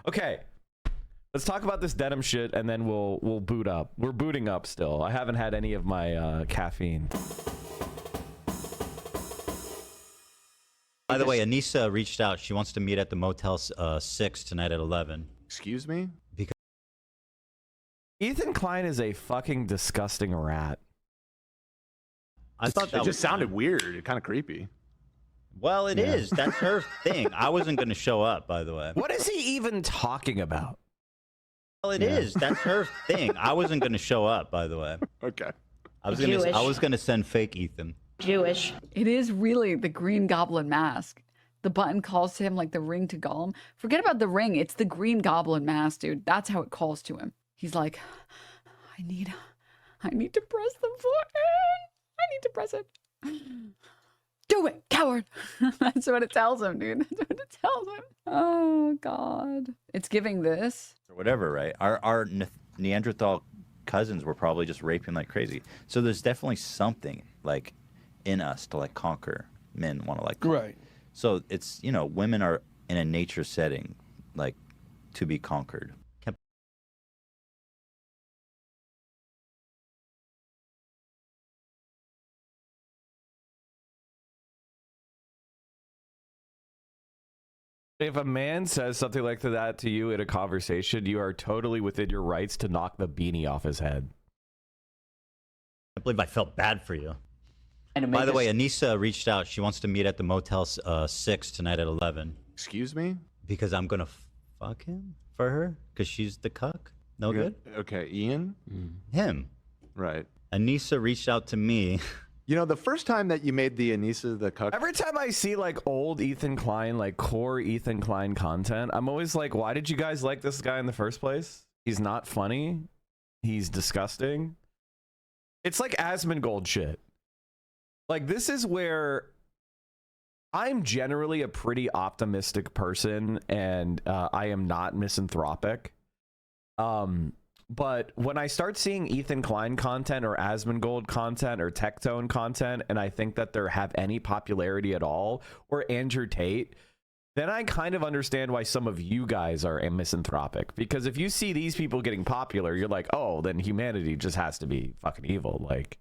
Okay. Let's talk about this denim shit, and then we'll boot up. We're booting up still. I haven't had any of my caffeine. By the way, Anissa reached out. She wants to meet at the Motel 6 tonight at 11. Excuse me? Because Ethan Klein is a fucking disgusting rat. I thought that it just sounded weird. Kind of creepy. Well, it is. That's her thing. I wasn't going to show up, by the way. What is he even talking about? Well, it is. That's her thing. I wasn't going to show up, by the way. Okay. I was going to send fake Ethan. Jewish. It is really the Green Goblin mask. The button calls to him like the ring to Gollum. Forget about the ring. It's the Green Goblin mask, dude. That's how it calls to him. He's like, I need to press the button. I need to press it. Do it, coward. That's what it tells him, dude. That's what it tells him. Oh, God. It's giving this. Or whatever, right? Our Neanderthal cousins were probably just raping like crazy. So there's definitely something like in us to like conquer. Men want to like conquer. Right. So it's, you know, women are in a nature setting like to be conquered. If a man says something like that to you in a conversation, you are totally within your rights to knock the beanie off his head. I believe I felt bad for you. By the way, Anissa reached out. She wants to meet at the Motel 6 tonight at 11. Excuse me? Because I'm going to fuck him for her? Because she's the cuck? No good? Okay, Ian? Him. Right. Anissa reached out to me. You know, the first time that you made the Anissa the cuck... Every time I see like old Ethan Klein, like core Ethan Klein content, I'm always like, why did you guys like this guy in the first place? He's not funny. He's disgusting. It's like Asmongold shit. Like, this is where I'm generally a pretty optimistic person, and I am not misanthropic. But when I start seeing Ethan Klein content or Asmongold content or Tectone content, and I think that they have any popularity at all, or Andrew Tate, then I kind of understand why some of you guys are misanthropic. Because if you see these people getting popular, you're like, oh, then humanity just has to be fucking evil. Like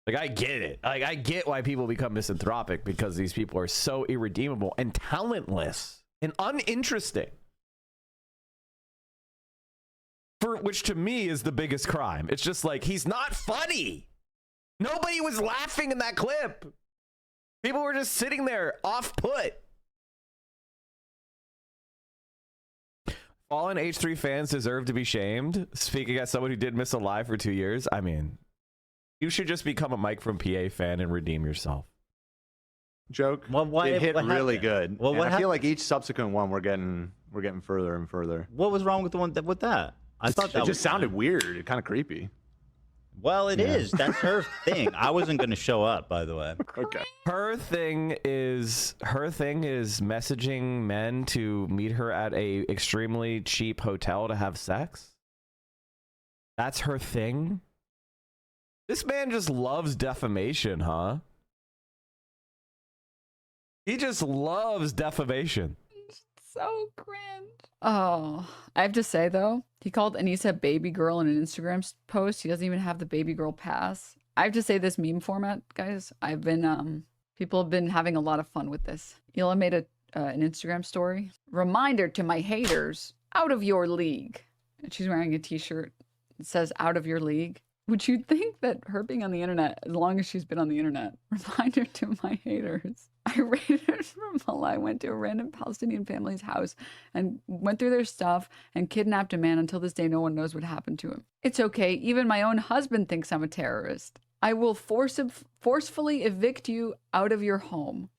I get it. Like, I get why people become misanthropic, because these people are so irredeemable and talentless and uninteresting. For which to me is the biggest crime. It's just like, he's not funny. Nobody was laughing in that clip. People were just sitting there off put. Fallen H3 fans deserve to be shamed. Speaking as someone who did miss a live for 2 years, I mean, you should just become a Mike from PA fan and redeem yourself. Joke. Well, it hit what really happened? good. Well, and what I feel like each subsequent one we're getting further and further. What was wrong with the one with that? I thought that it just sounded weird. Kind of creepy. Well, it is. That's her thing. I wasn't going to show up, by the way. Okay. Her thing is messaging men to meet her at a extremely cheap hotel to have sex. That's her thing. This man just loves defamation, huh? He just loves defamation. So cringe. Oh, I have to say though, he called Anissa baby girl in an Instagram post. He doesn't even have the baby girl pass. I have to say, this meme format, guys, people have been having a lot of fun with this. Hila made an Instagram story. Reminder to my haters, out of your league. And she's wearing a t-shirt that says out of your league. Would you think that her being on the internet, as long as she's been on the internet, reminder to my haters. I raided from Malai. I went to a random Palestinian family's house and went through their stuff and kidnapped a man. Until this day, no one knows what happened to him. It's okay. Even my own husband thinks I'm a terrorist. I will forcefully evict you out of your home.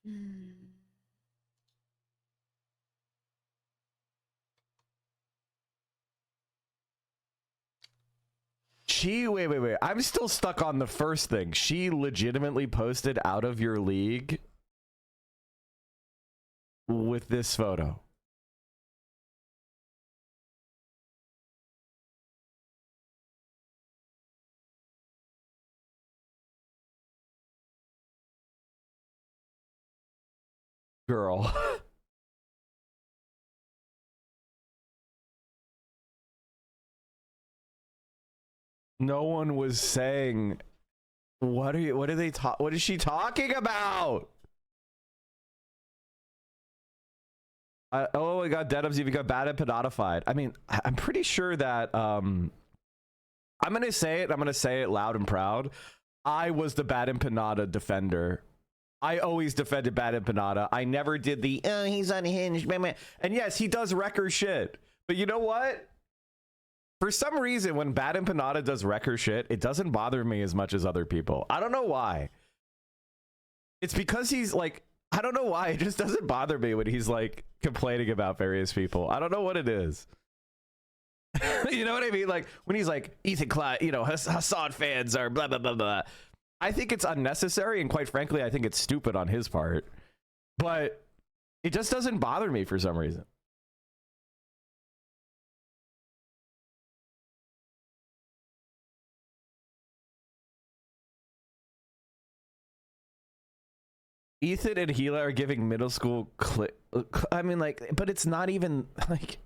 Wait. I'm still stuck on the first thing. She legitimately posted out of your league with this photo. Girl. No one was saying, what is she talking about? Oh, we got Denims, you got bad and penodified. I mean, I'm pretty sure that, I'm going to say it. I'm going to say it loud and proud. I was the bad empanada defender. I always defended bad empanada. I never did the, he's unhinged. And yes, he does wrecker shit. But you know what? For some reason, when bad empanada does wrecker shit, it doesn't bother me as much as other people. I don't know why. It's because he's like, I don't know why. It just doesn't bother me when he's like complaining about various people. I don't know what it is. You know what I mean? Like when he's like, Ethan Klein, you know, Hassan fans are blah, blah, blah, blah. I think it's unnecessary. And quite frankly, I think it's stupid on his part. But it just doesn't bother me for some reason. Ethan and Gila are giving middle school I mean, like, but it's not even like,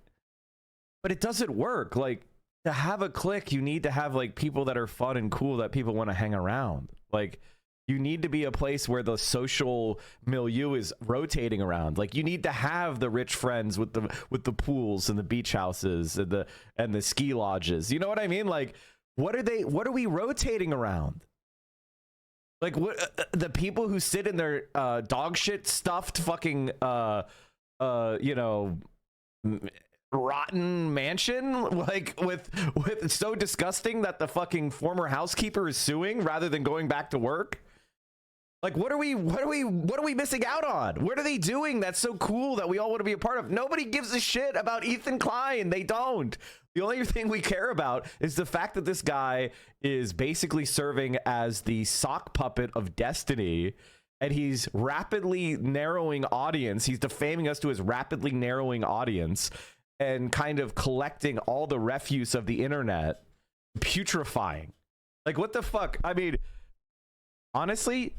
but it doesn't work. Like, to have a clique, you need to have like people that are fun and cool that people want to hang around. Like, you need to be a place where the social milieu is rotating around. Like, you need to have the rich friends with the pools and the beach houses and the ski lodges. You know what I mean? Like, what are we rotating around? Like, what the people who sit in their dog shit stuffed fucking you know, rotten mansion, like with it's so disgusting that the fucking former housekeeper is suing rather than going back to work. Like, what are we missing out on? What are they doing that's so cool that we all want to be a part of? Nobody gives a shit about Ethan Klein. They don't. The only thing we care about is the fact that this guy is basically serving as the sock puppet of destiny, and he's rapidly narrowing audience. He's defaming us to his rapidly narrowing audience and kind of collecting all the refuse of the internet, putrefying. Like, what the fuck? I mean, honestly,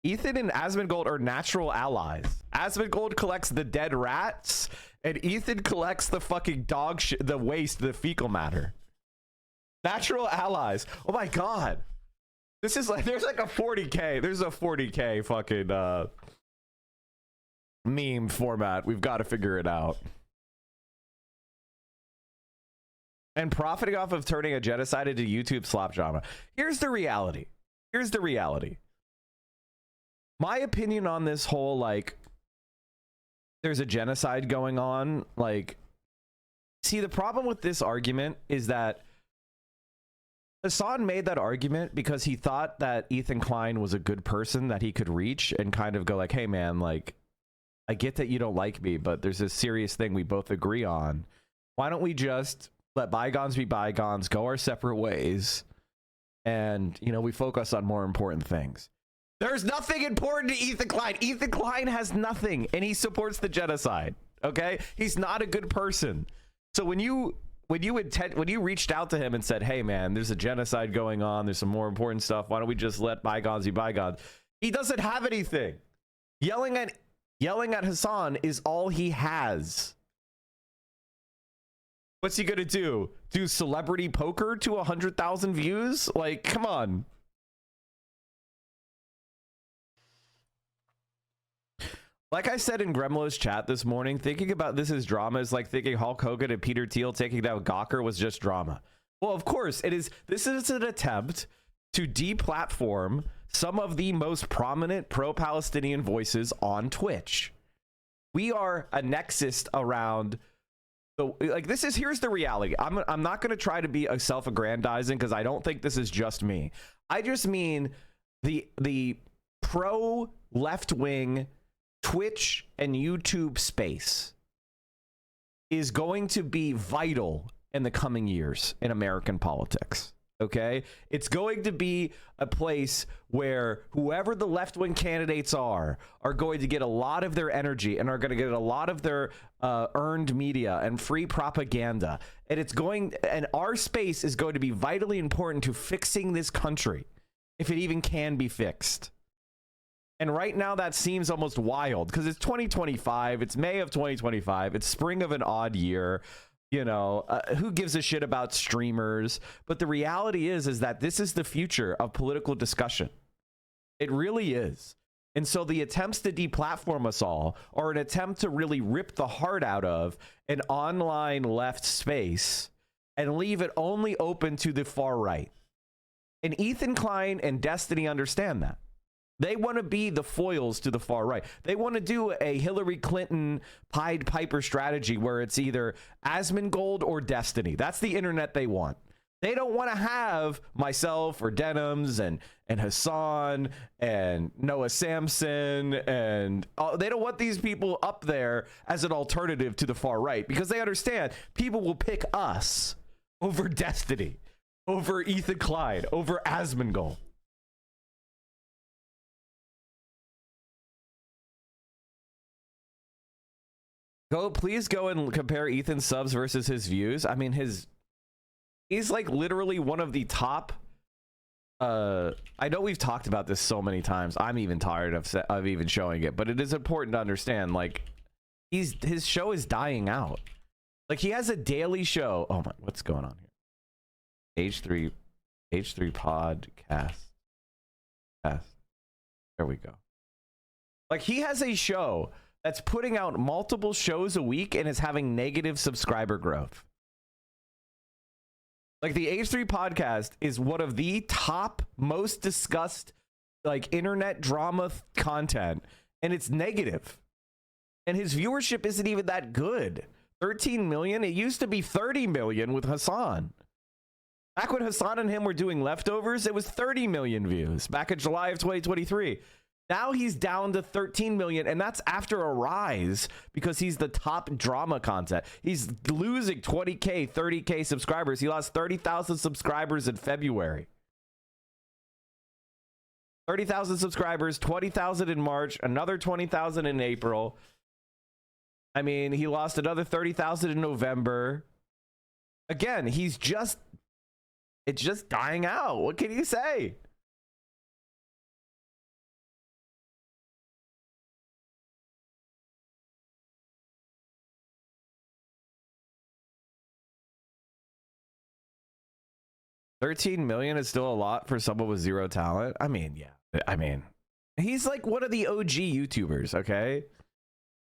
Ethan and Asmongold are natural allies. Asmongold collects the dead rats, and Ethan collects the fucking dog shit, the waste, the fecal matter. Natural allies. Oh my god. This is like, there's like a 40K. There's a 40K fucking meme format. We've got to figure it out. And profiting off of turning a genocide into YouTube slop drama. Here's the reality. Here's the reality. My opinion on this whole, like, there's a genocide going on, like, see, the problem with this argument is that Hassan made that argument because he thought that Ethan Klein was a good person that he could reach and kind of go like, hey man, like, I get that you don't like me, but there's this serious thing we both agree on. Why don't we just let bygones be bygones, go our separate ways, and, you know, we focus on more important things. There's nothing important to Ethan Klein. Ethan Klein has nothing, and he supports the genocide. Okay, he's not a good person. So when you reached out to him and said, "Hey, man, there's a genocide going on. There's some more important stuff. Why don't we just let bygones be bygones?" He doesn't have anything. Yelling at Hassan is all he has. What's he gonna do? Do celebrity poker to 100,000 views? Like, come on. Like I said in Gremlo's chat this morning, thinking about this as drama is like thinking Hulk Hogan and Peter Thiel taking down Gawker was just drama. Well, of course it is. This is an attempt to deplatform some of the most prominent pro-Palestinian voices on Twitch. We are a nexus around the, like, this is, here's the reality. I'm not going to try to be a self-aggrandizing because I don't think this is just me. I just mean the pro left-wing Twitch and YouTube space is going to be vital in the coming years in American politics. Okay, it's going to be a place where whoever the left-wing candidates are going to get a lot of their energy and are going to get a lot of their earned media and free propaganda. And our space is going to be vitally important to fixing this country, if it even can be fixed. And right now that seems almost wild because it's 2025. It's May of 2025. It's spring of an odd year. who gives a shit about streamers? But the reality is that this is the future of political discussion. It really is. And so the attempts to deplatform us all are an attempt to really rip the heart out of an online left space and leave it only open to the far right. And Ethan Klein and Destiny understand that. They want to be the foils to the far right. They want to do a Hillary Clinton Pied Piper strategy where it's either Asmongold or Destiny. That's the internet they want. They don't want to have myself or Denims and Hassan and Noah Samson and they don't want these people up there as an alternative to the far right, because they understand people will pick us over Destiny, over Ethan Klein, over Asmongold. Please go and compare Ethan's subs versus his views. I mean, he's like literally one of the top. I know we've talked about this so many times. I'm even tired of even showing it, but it is important to understand. Like, his show is dying out. Like, he has a daily show. Oh my, what's going on here? H3 podcast. Yes. There we go. Like, he has a show that's putting out multiple shows a week and is having negative subscriber growth. Like, the H3 podcast is one of the top most discussed like internet drama content, and it's negative. And his viewership isn't even that good. 13 million. It used to be 30 million with Hassan. Back when Hassan and him were doing Leftovers, it was 30 million views back in July of 2023. Now he's down to 13 million, and that's after a rise because he's the top drama content. He's losing 20K, 30K subscribers. He lost 30,000 subscribers in February. 30,000 subscribers, 20,000 in March, another 20,000 in April. I mean, he lost another 30,000 in November. Again, it's just dying out. What can you say? $13 million is still a lot for someone with zero talent. I mean, yeah. I mean, he's like one of the OG YouTubers, okay?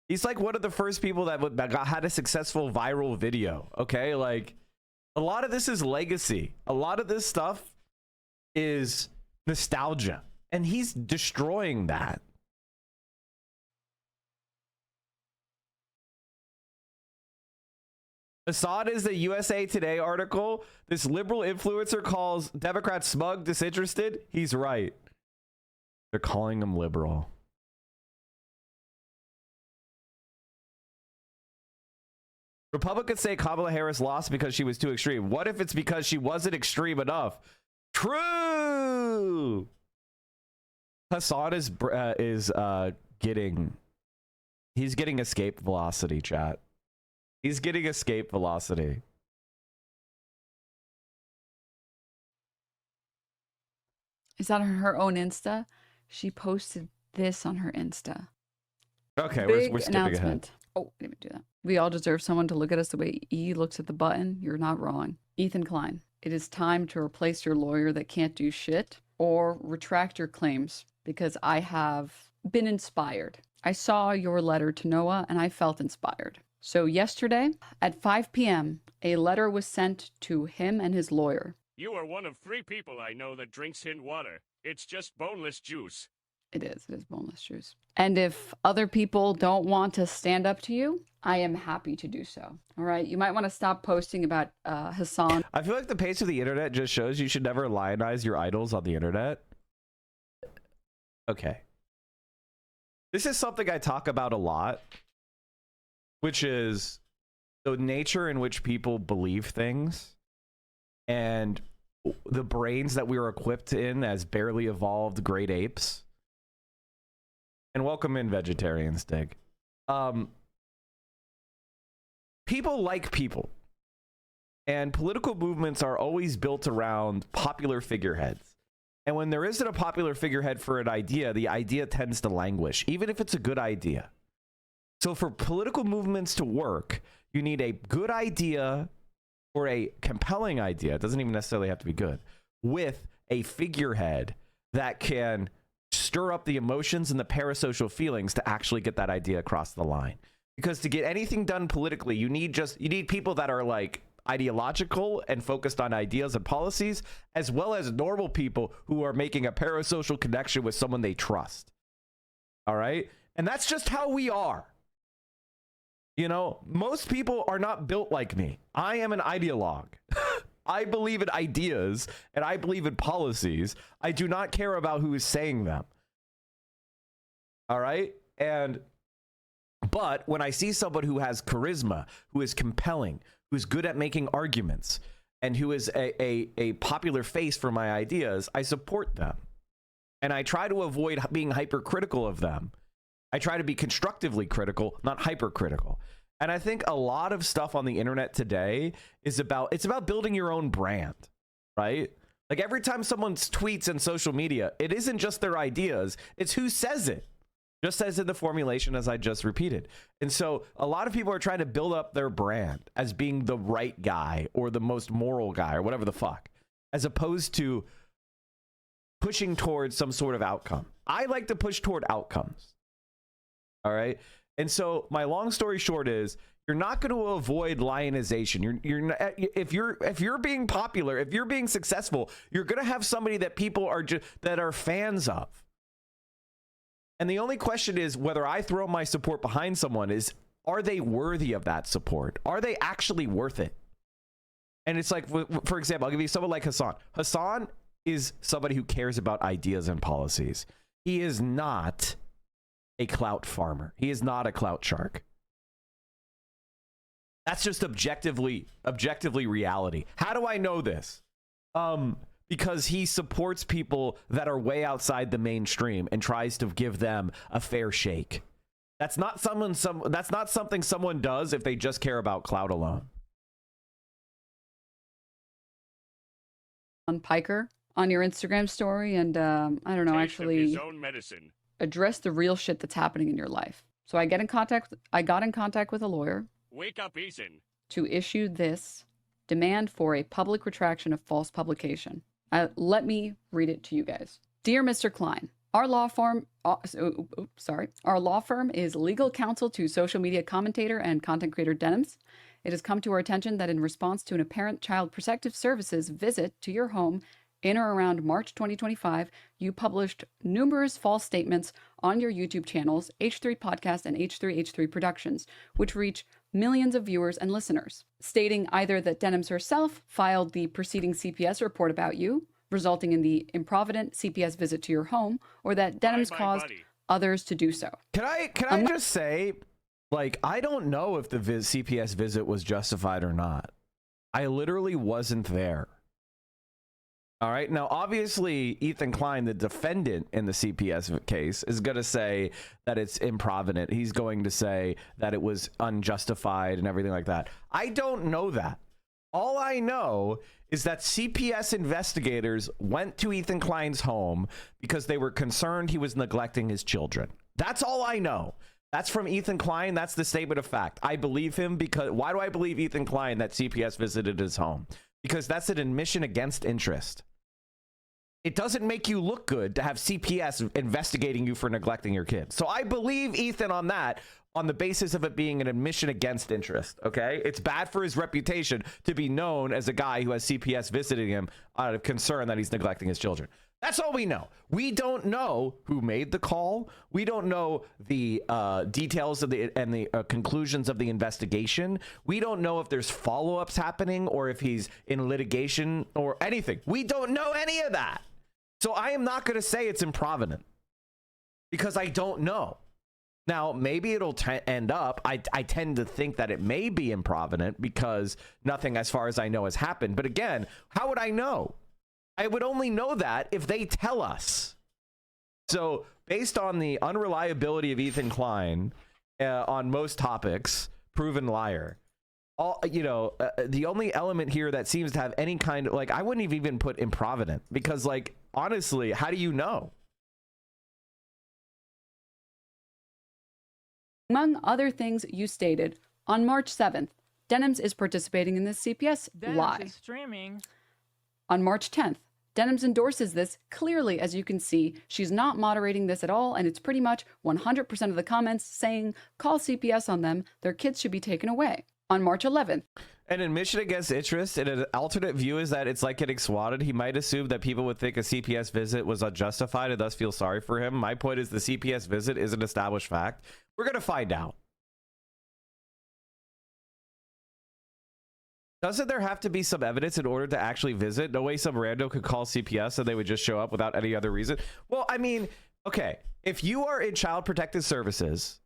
He's like one of the first people that had a successful viral video, okay? Like, a lot of this is legacy. A lot of this stuff is nostalgia, and he's destroying that. Assad is the USA Today article. This liberal influencer calls Democrats smug, disinterested. He's right. They're calling him liberal. Republicans say Kamala Harris lost because she was too extreme. What if it's because she wasn't extreme enough? True. Hassan is getting escape velocity, chat. He's getting escape velocity. Is that on her own Insta? She posted this on her Insta. Okay, Big we're skipping announcement. ahead. Oh, I didn't do that. We all deserve someone to look at us the way E looks at the button. You're not wrong. Ethan Klein, it is time to replace your lawyer that can't do shit or retract your claims, because I have been inspired. I saw your letter to Noah and I felt inspired. So yesterday at 5 p.m., a letter was sent to him and his lawyer. You are one of 3 people I know that drinks hint water. It's just boneless juice. It is boneless juice. And if other people don't want to stand up to you, I am happy to do so. All right. You might want to stop posting about Hassan. I feel like the pace of the internet just shows you should never lionize your idols on the internet. Okay. This is something I talk about a lot, which is the nature in which people believe things and the brains that we were equipped in as barely evolved great apes. And welcome in, vegetarian Stig. People like people. And political movements are always built around popular figureheads. And when there isn't a popular figurehead for an idea, the idea tends to languish, even if it's a good idea. So for political movements to work, you need a good idea or a compelling idea. It doesn't even necessarily have to be good, with a figurehead that can stir up the emotions and the parasocial feelings to actually get that idea across the line. Because to get anything done politically, you need people that are like ideological and focused on ideas and policies, as well as normal people who are making a parasocial connection with someone they trust. All right? And that's just how we are. You know, most people are not built like me. I am an ideologue. I believe in ideas and I believe in policies. I do not care about who is saying them. All right? But when I see someone who has charisma, who is compelling, who's good at making arguments, and who is a popular face for my ideas, I support them. And I try to avoid being hypercritical of them. I try to be constructively critical, not hypercritical. And I think a lot of stuff on the internet today is about building your own brand, right? Like every time someone tweets in social media, it isn't just their ideas, it's who says it. Just as in the formulation as I just repeated. And so a lot of people are trying to build up their brand as being the right guy or the most moral guy or whatever the fuck, as opposed to pushing towards some sort of outcome. I like to push toward outcomes. All right. And so my long story short is, you're not going to avoid lionization. You're not, if you're being popular, if you're being successful, you're going to have somebody that people are that are fans of. And the only question is whether I throw my support behind someone is, are they worthy of that support? Are they actually worth it? And it's like, for example, I'll give you someone like Hassan. Hassan is somebody who cares about ideas and policies. He is not a clout farmer. He is not a clout shark. That's just objectively reality. How do I know this? Because he supports people that are way outside the mainstream and tries to give them a fair shake. That's not something someone does if they just care about clout alone. On Piker on your Instagram story, and I don't know, Taste of actually his own medicine. address the real shit that's happening in your life. So I got in contact with a lawyer Wake up, Ethan. to issue this demand for a public retraction of false publication. Let me read it to you guys. Dear Mr. Klein, our law firm is legal counsel to social media commentator and content creator Denims. It has come to our attention that in response to an apparent child protective services visit to your home in or around March 2025, you published numerous false statements on your YouTube channels, H3 Podcast and H3H3 Productions, which reach millions of viewers and listeners, stating either that Denims herself filed the preceding CPS report about you, resulting in the improvident CPS visit to your home, or that Denims Bye, caused buddy. others to do so. Can I just say, like, I don't know if the CPS visit was justified or not. I literally wasn't there. All right. Now, obviously, Ethan Klein, the defendant in the CPS case, is going to say that it's improvident. He's going to say that it was unjustified and everything like that. I don't know that. All I know is that CPS investigators went to Ethan Klein's home because they were concerned he was neglecting his children. That's all I know. That's from Ethan Klein. That's the statement of fact. I believe him because why do I believe Ethan Klein that CPS visited his home? Because that's an admission against interest. It doesn't make you look good to have CPS investigating you for neglecting your kids. So I believe Ethan on that, on the basis of it being an admission against interest, okay? It's bad for his reputation to be known as a guy who has CPS visiting him out of concern that he's neglecting his children. That's all we know. We don't know who made the call. We don't know the details of the conclusions of the investigation. We don't know if there's follow-ups happening or if he's in litigation or anything. We don't know any of that. So I am not going to say it's improvident because I don't know. Now, maybe it'll end up, I tend to think that it may be improvident because nothing as far as I know has happened. But again, how would I know? I would only know that if they tell us. So based on the unreliability of Ethan Klein on most topics, proven liar. The only element here that seems to have any kind of, like, I wouldn't even put improvident because, like, honestly, how do you know? Among other things you stated, on March 7th, Denims is participating in this CPS lie. Denims is streaming. On March 10th, Denims endorses this clearly. As you can see, she's not moderating this at all, and it's pretty much 100% of the comments saying, call CPS on them, their kids should be taken away. On March 11th, An admission against interest and an alternate view is that it's like getting swatted. He might assume that people would think a CPS visit was unjustified and thus feel sorry for him. My point is the CPS visit is an established fact. We're going to find out. Doesn't there have to be some evidence in order to actually visit? No way some rando could call CPS and they would just show up without any other reason. Well, I mean, okay, if you are in Child Protective Services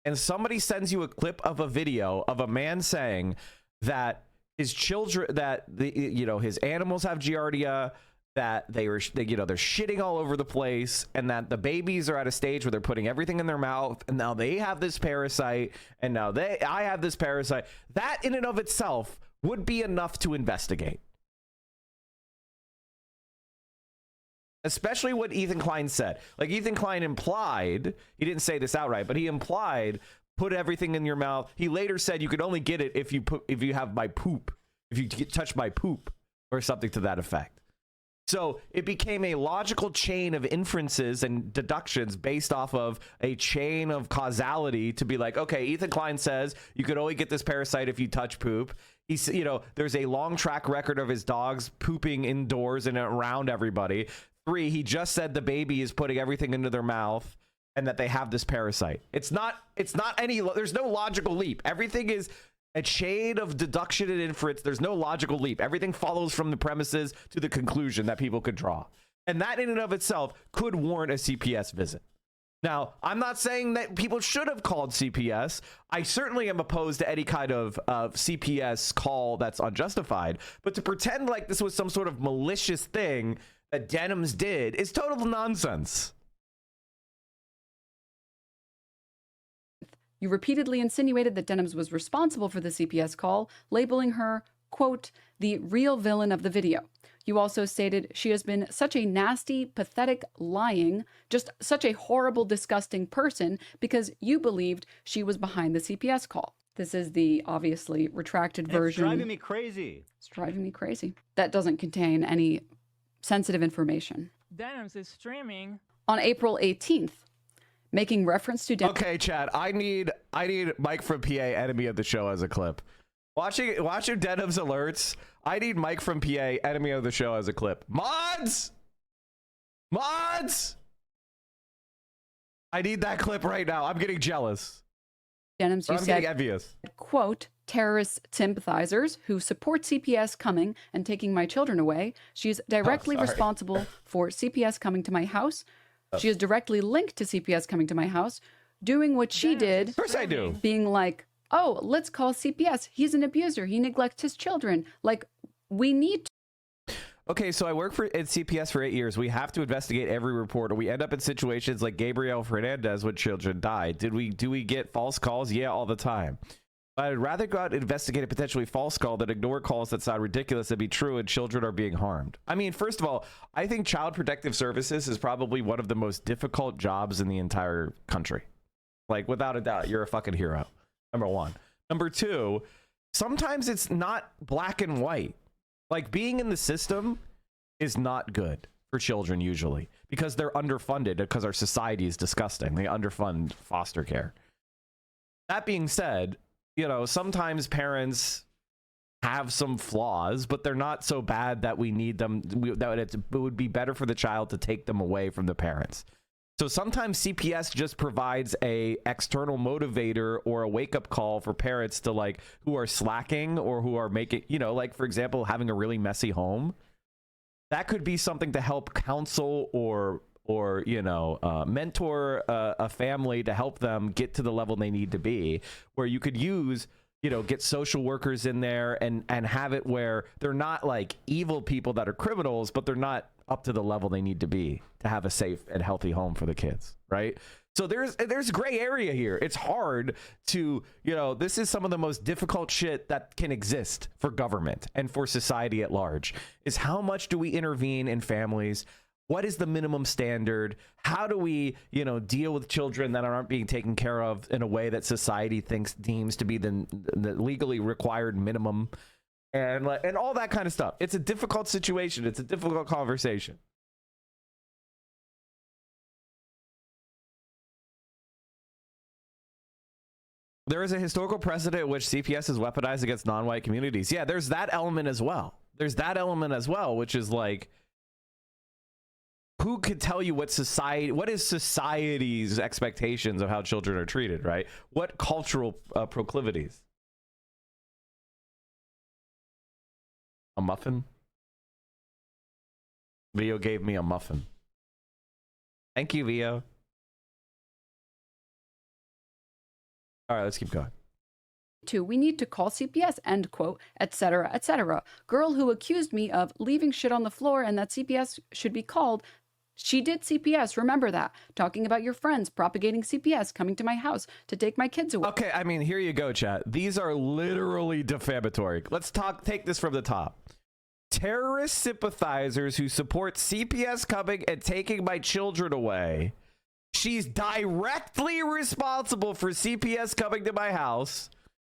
and somebody sends you a clip of a video of a man saying that his children, that his animals have giardia, that they're shitting all over the place, and that the babies are at a stage where they're putting everything in their mouth, and now they have this parasite, and now I have this parasite, that in and of itself would be enough to investigate. Especially what Ethan Klein said. Like, Ethan Klein implied, he didn't say this outright, but he implied, put everything in your mouth. He later said you could only get it if you have my poop, if you touch my poop, or something to that effect. So it became a logical chain of inferences and deductions based off of a chain of causality to be like, okay, Ethan Klein says you could only get this parasite if you touch poop. He's, there's a long track record of his dogs pooping indoors and around everybody. 3, he just said the baby is putting everything into their mouth and that they have this parasite. It's not there's no logical leap. Everything is a chain of deduction and inference. There's no logical leap. Everything follows from the premises to the conclusion that people could draw. And that in and of itself could warrant a CPS visit. Now, I'm not saying that people should have called CPS. I certainly am opposed to any kind of CPS call that's unjustified. But to pretend like this was some sort of malicious thing that Denims did is total nonsense. you repeatedly insinuated that Denims was responsible for the CPS call, labeling her, quote, the real villain of the video. You also stated she has been such a nasty, pathetic, lying, just such a horrible, disgusting person because you believed she was behind the CPS call. This is the obviously retracted version. It's driving me crazy. It's driving me crazy. That doesn't contain any sensitive information. Denims is streaming. On April 18th, making reference to Denims. Okay, Chad, I need Mike from PA, enemy of the show, as a clip. Watching Denims alerts, I need Mike from PA, enemy of the show, as a clip. Mods! I need that clip right now. I'm getting jealous. Denims, you I'm said, getting envious. quote, terrorist sympathizers who support CPS coming and taking my children away. She's directly responsible for CPS coming to my house. She is directly linked to CPS coming to my house, doing what she did. Of course I do. Being like, oh, let's call CPS. He's an abuser. He neglects his children. Like, we need to. Okay, so I work at CPS for 8 years. We have to investigate every report, or we end up in situations like Gabriel Fernandez when children die. Do we get false calls? Yeah, all the time. I'd rather go out and investigate a potentially false call than ignore calls that sound ridiculous and be true and children are being harmed. I mean, first of all, I think Child Protective Services is probably one of the most difficult jobs in the entire country. Like, without a doubt, you're a fucking hero. Number one. Number two, sometimes it's not black and white. Like, being in the system is not good for children usually because they're underfunded, because our society is disgusting. They underfund foster care. That being said, you know, sometimes parents have some flaws, but they're not so bad that we need them, that it would be better for the child to take them away from the parents. So sometimes CPS just provides a external motivator or a wake-up call for parents to, like, who are slacking or who are making, you know, like, for example, having a really messy home. That could be something to help counsel or you know, mentor a family to help them get to the level they need to be, where you could use, you know, get social workers in there and have it where they're not like evil people that are criminals, but they're not up to the level they need to be to have a safe and healthy home for the kids, right? So there's gray area here. It's hard to, you know, this is some of the most difficult shit that can exist for government and for society at large, is how much do we intervene in families? What is the minimum standard? How do we, deal with children that aren't being taken care of in a way that society deems to be the legally required minimum, and all that kind of stuff. It's a difficult situation. It's a difficult conversation. There is a historical precedent in which CPS is weaponized against non-white communities. Yeah, there's that element as well. Which is like, who could tell you what is society's expectations of how children are treated, right? What cultural proclivities? A muffin? Vio gave me a muffin. Thank you, Vio. All right, let's keep going. We need to call CPS, end quote, etc., etc. Girl who accused me of leaving shit on the floor and that CPS should be called. She did CPS, remember that. Talking about your friends propagating CPS, coming to my house to take my kids away. Okay, I mean, here you go, chat. These are literally defamatory. Let's take this from the top. Terrorist sympathizers who support CPS coming and taking my children away. She's directly responsible for CPS coming to my house.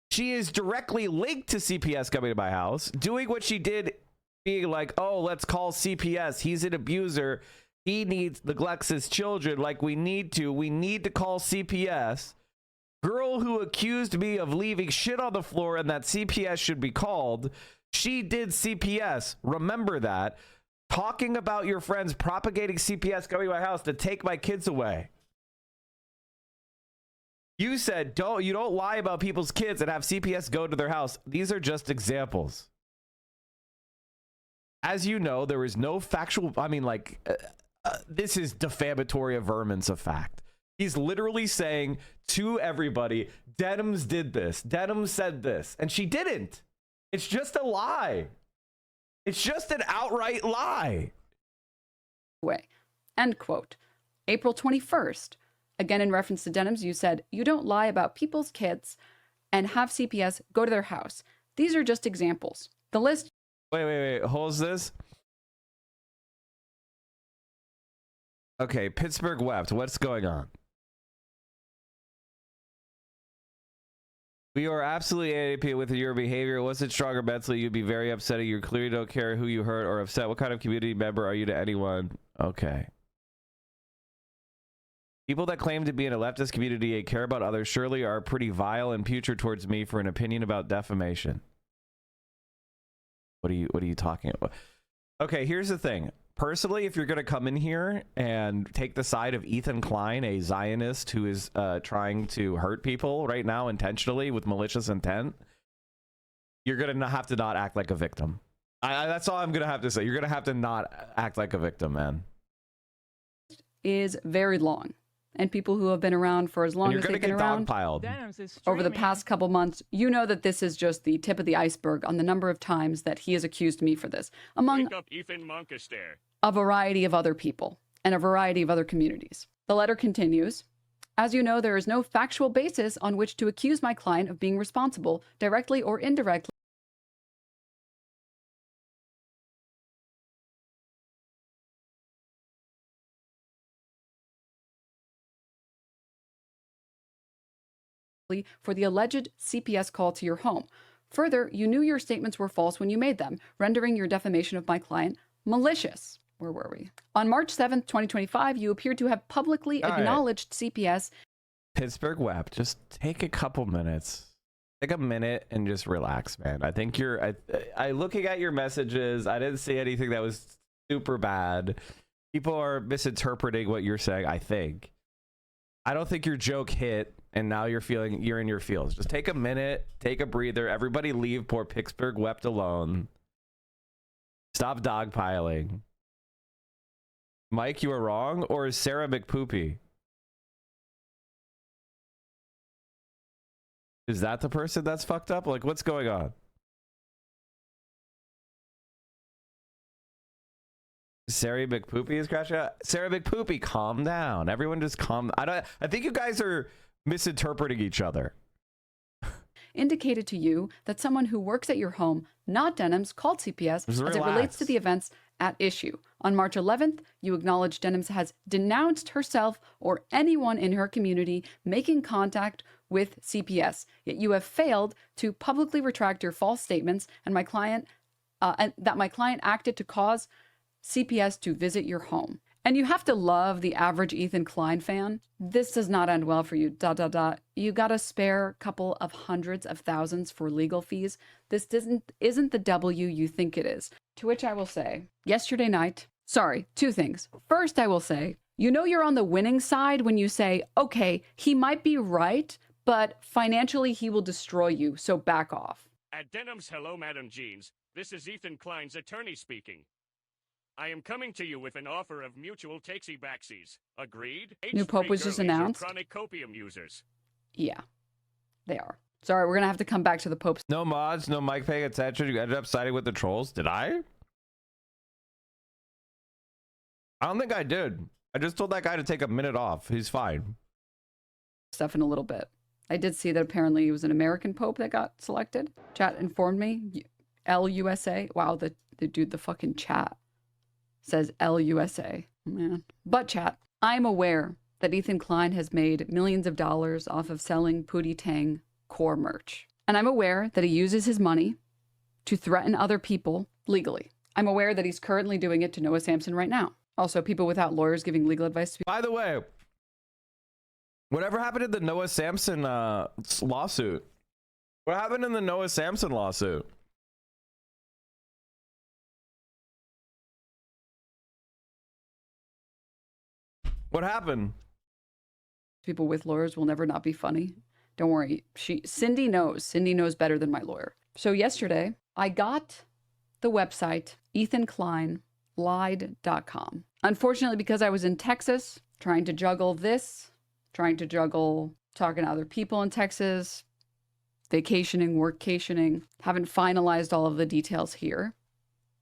She is directly linked to CPS coming to my house, doing what she did, being like, oh, let's call CPS. He's an abuser. He neglects his children like we need to. We need to call CPS. Girl who accused me of leaving shit on the floor and that CPS should be called. She did CPS. Remember that. Talking about your friends propagating CPS coming to my house to take my kids away. You said you don't lie about people's kids and have CPS go to their house. These are just examples. As you know, there is no factual, this is defamatory averments of fact. He's literally saying to everybody, Denims did this, Denims said this, and she didn't. It's just a lie. It's just an outright lie. Way. End quote. April 21st. Again, in reference to Denims, you said, you don't lie about people's kids and have CPS go to their house. These are just examples. The list. Wait. Holds this? Okay, Pittsburgh wept. What's going on? We are absolutely AAP with your behavior. Was it stronger mentally? You'd be very upsetting. You clearly don't care who you hurt or upset. What kind of community member are you to anyone? Okay. People that claim to be in a leftist community and care about others surely are pretty vile and putrid towards me for an opinion about defamation. What are you talking about? Okay, here's the thing. Personally, if you're going to come in here and take the side of Ethan Klein, a Zionist who is trying to hurt people right now intentionally with malicious intent, you're going to have to not act like a victim. That's all I'm going to have to say. You're going to have to not act like a victim, man. Is very long. And people who have been around for as long as they've been around over the past couple months, you know that this is just the tip of the iceberg on the number of times that he has accused me for this, among a variety of other people and a variety of other communities. The letter continues. As you know, there is no factual basis on which to accuse my client of being responsible, directly or indirectly, for the alleged CPS call to your home. Further, you knew your statements were false when you made them, rendering your defamation of my client malicious. Where were we? On March 7th, 2025, you appeared to have publicly acknowledged CPS. Pittsburgh wept. Just take a couple minutes. Take a minute and just relax, man. I think I looking at your messages, I didn't see anything that was super bad. People are misinterpreting what you're saying, I think. I don't think your joke hit, and now you're in your feels. Just take a minute, take a breather. Everybody leave poor Pittsburgh wept alone. Stop dogpiling. Mike, you are wrong, or is Sarah McPoopy? Is that the person that's fucked up? Like, what's going on? Sarah McPoopy is crashing out. Sarah McPoopy, calm down. Everyone just calm. I think you guys are misinterpreting each other. indicated to you that someone who works at your home, not Denims, called CPS Just as it relates to relax. the events at issue. On March 11th, you acknowledge Denims has denounced herself or anyone in her community making contact with CPS, yet you have failed to publicly retract your false statements and that my client acted to cause CPS to visit your home. And you have to love the average Ethan Klein fan. This does not end well for you. ... You got a spare couple of hundreds of thousands for legal fees. This isn't the W you think it is. To which I will say, yesterday night, sorry, two things. First, I will say, you know you're on the winning side when you say, okay, he might be right, but financially he will destroy you, so back off. At Denims, hello, Madam Jeans. This is Ethan Klein's attorney speaking. I am coming to you with an offer of mutual takesy-backsies. Agreed? New Pope was just Girlies are announced? Chronic copium users. Yeah, they are. Sorry, we're going to have to come back to the Pope's. No mods, no mic paying attention. You ended up siding with the trolls. Did I? I don't think I did. I just told that guy to take a minute off. He's fine. Stuff in a little bit. I did see that apparently it was an American Pope that got selected. Chat informed me. LUSA. Wow, the dude, the fucking chat says LUSA. Man. But chat, I'm aware that Ethan Klein has made millions of dollars off of selling Pootie Tang core merch. And I'm aware that he uses his money to threaten other people legally. I'm aware that he's currently doing it to Noah Samson right now. Also, people without lawyers giving legal advice to By the way, whatever happened in the Noah Samson lawsuit? What happened in the Noah Samson lawsuit? What happened? people with lawyers will never not be funny. Don't worry. Cindy knows. Cindy knows better than my lawyer. So yesterday, I got the website ethankleinlied.com. Unfortunately, because I was in Texas trying to juggle this, trying to juggle talking to other people in Texas, vacationing, workcationing, haven't finalized all of the details here.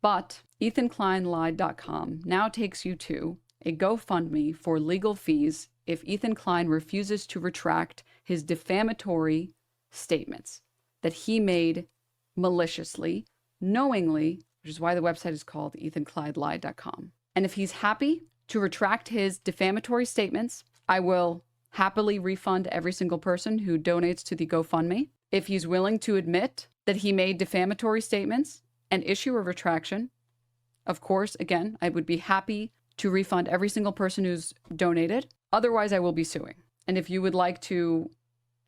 But ethankleinlied.com now takes you to a GoFundMe for legal fees if Ethan Klein refuses to retract his defamatory statements that he made maliciously, knowingly, which is why the website is called ethankleinlied.com. And if he's happy to retract his defamatory statements, I will happily refund every single person who donates to the GoFundMe. If he's willing to admit that he made defamatory statements and issue a retraction, of course, again, I would be happy to refund every single person who's donated. Otherwise, I will be suing. And if you would like to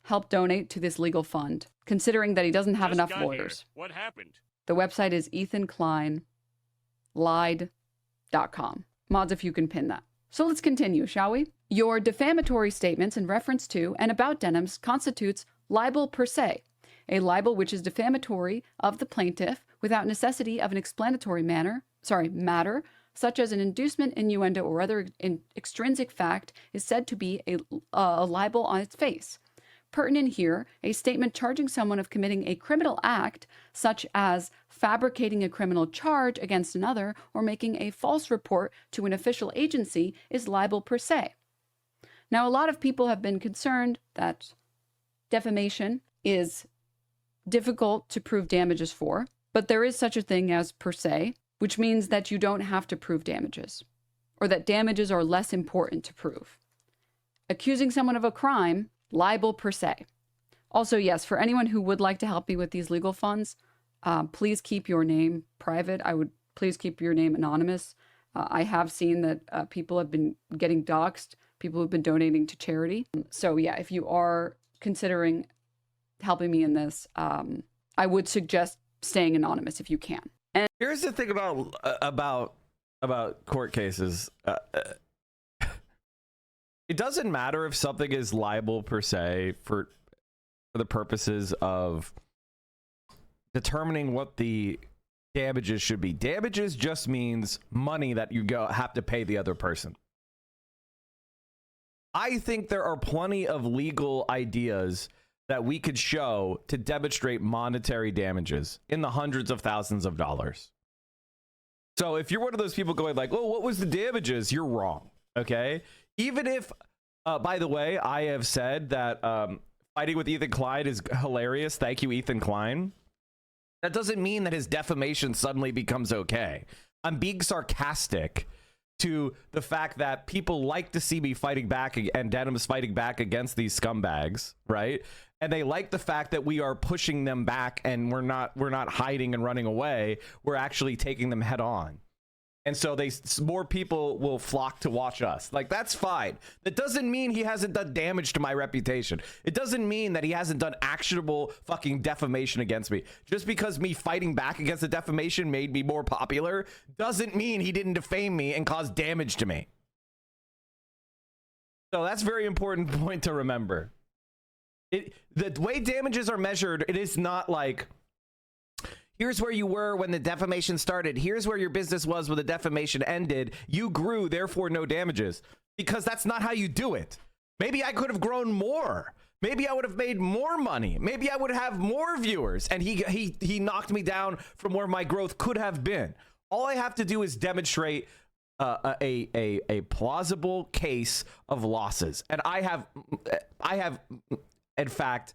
help donate to this legal fund, considering that he doesn't have Just enough got lawyers, here. What happened? the website is ethankleinlied.com. Mods, if you can pin that. So let's continue, shall we? Your defamatory statements in reference to and about Denims constitutes libel per se, a libel which is defamatory of the plaintiff without necessity of an explanatory matter, such as an inducement, innuendo, or other extrinsic fact, is said to be a libel on its face. Pertinent here, a statement charging someone of committing a criminal act, such as fabricating a criminal charge against another or making a false report to an official agency, is libel per se. Now, a lot of people have been concerned that defamation is difficult to prove damages for, but there is such a thing as per se, which means that you don't have to prove damages, or that damages are less important to prove. Accusing someone of a crime, libel per se. Also, yes, for anyone who would like to help me with these legal funds, please keep your name private. I would please keep your name anonymous. I have seen that people have been getting doxxed, people who've been donating to charity. So yeah, if you are considering helping me in this, I would suggest staying anonymous if you can. And Here's the thing about court cases. It doesn't matter if something is liable per se for the purposes of determining what the damages should be. Damages just means money that you have to pay the other person. I think there are plenty of legal ideas that we could show to demonstrate monetary damages in the hundreds of thousands of dollars. So if you're one of those people going like, oh, what was the damages? You're wrong. Okay. Even if, by the way, I have said that fighting with Ethan Klein is hilarious. Thank you, Ethan Klein. That doesn't mean that his defamation suddenly becomes okay. I'm being sarcastic to the fact that people like to see me fighting back and Denims fighting back against these scumbags, right? And they like the fact that we are pushing them back and we're not hiding and running away. We're actually taking them head on. And so more people will flock to watch us. Like, that's fine. That doesn't mean he hasn't done damage to my reputation. It doesn't mean that he hasn't done actionable fucking defamation against me. Just because me fighting back against the defamation made me more popular doesn't mean he didn't defame me and cause damage to me. So that's a very important point to remember. The way damages are measured, it is not like, here's where you were when the defamation started. Here's where your business was when the defamation ended. You grew, therefore no damages. Because that's not how you do it. Maybe I could have grown more. Maybe I would have made more money. Maybe I would have more viewers. And he knocked me down from where my growth could have been. All I have to do is demonstrate a plausible case of losses. And I have, in fact,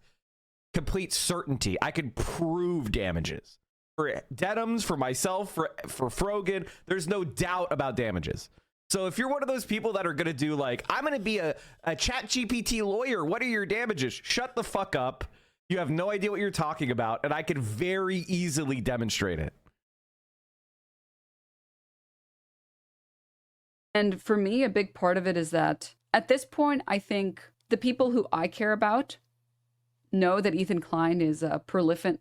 complete certainty. I could prove damages. For Denims, for myself, for Frogan, there's no doubt about damages. So if you're one of those people that are going to do like, I'm going to be a chat GPT lawyer, what are your damages? Shut the fuck up. You have no idea what you're talking about, and I can very easily demonstrate it. And for me, a big part of it is that at this point, I think the people who I care about know that Ethan Klein is a prolific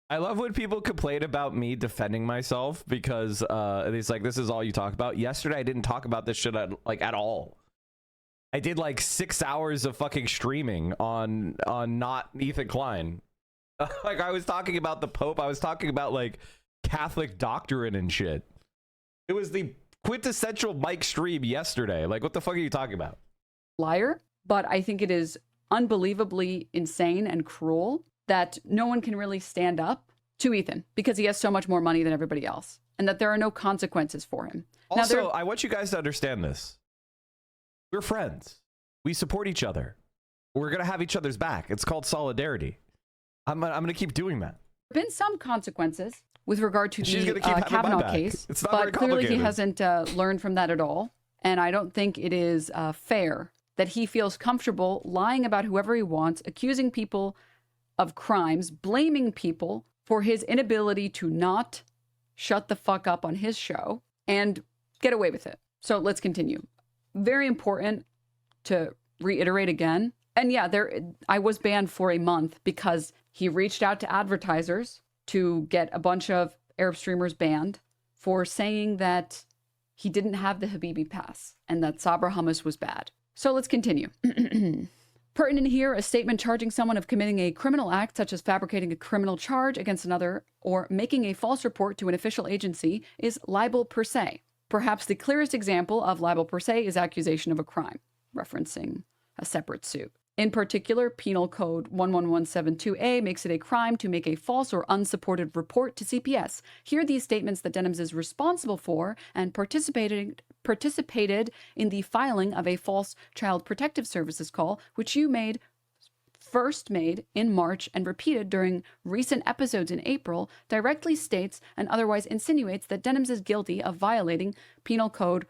I love when people complain about me defending myself because it's like, this is all you talk about. Yesterday, I didn't talk about this shit at all. I did like 6 hours of fucking streaming on not Ethan Klein. Like, I was talking about the Pope. I was talking about like Catholic doctrine and shit. It was the quintessential Mike stream yesterday. Like, what the fuck are you talking about? Liar, but I think it is unbelievably insane and cruel that no one can really stand up to Ethan because he has so much more money than everybody else and that there are no consequences for him. Also, I want you guys to understand this. We're friends. We support each other. We're going to have each other's back. It's called solidarity. I'm going to keep doing that. There have been some consequences with regard to She's the Kavanaugh case, it's not but clearly he hasn't learned from that at all. And I don't think it is fair that he feels comfortable lying about whoever he wants, accusing people of crimes, blaming people for his inability to not shut the fuck up on his show and get away with it. So let's continue. Very important to reiterate again. And yeah, I was banned for a month because he reached out to advertisers to get a bunch of Arab streamers banned for saying that he didn't have the Habibi pass and that Sabra hummus was bad. So let's continue. Pertinent here, a statement charging someone of committing a criminal act, such as fabricating a criminal charge against another or making a false report to an official agency, is libel per se. Perhaps the clearest example of libel per se is accusation of a crime, referencing a separate suit. In particular, Penal Code 11172A makes it a crime to make a false or unsupported report to CPS. Here, these statements that Denims is responsible for and participated in the filing of a false Child Protective Services call, which you first made in March and repeated during recent episodes in April, directly states and otherwise insinuates that Denims is guilty of violating Penal Code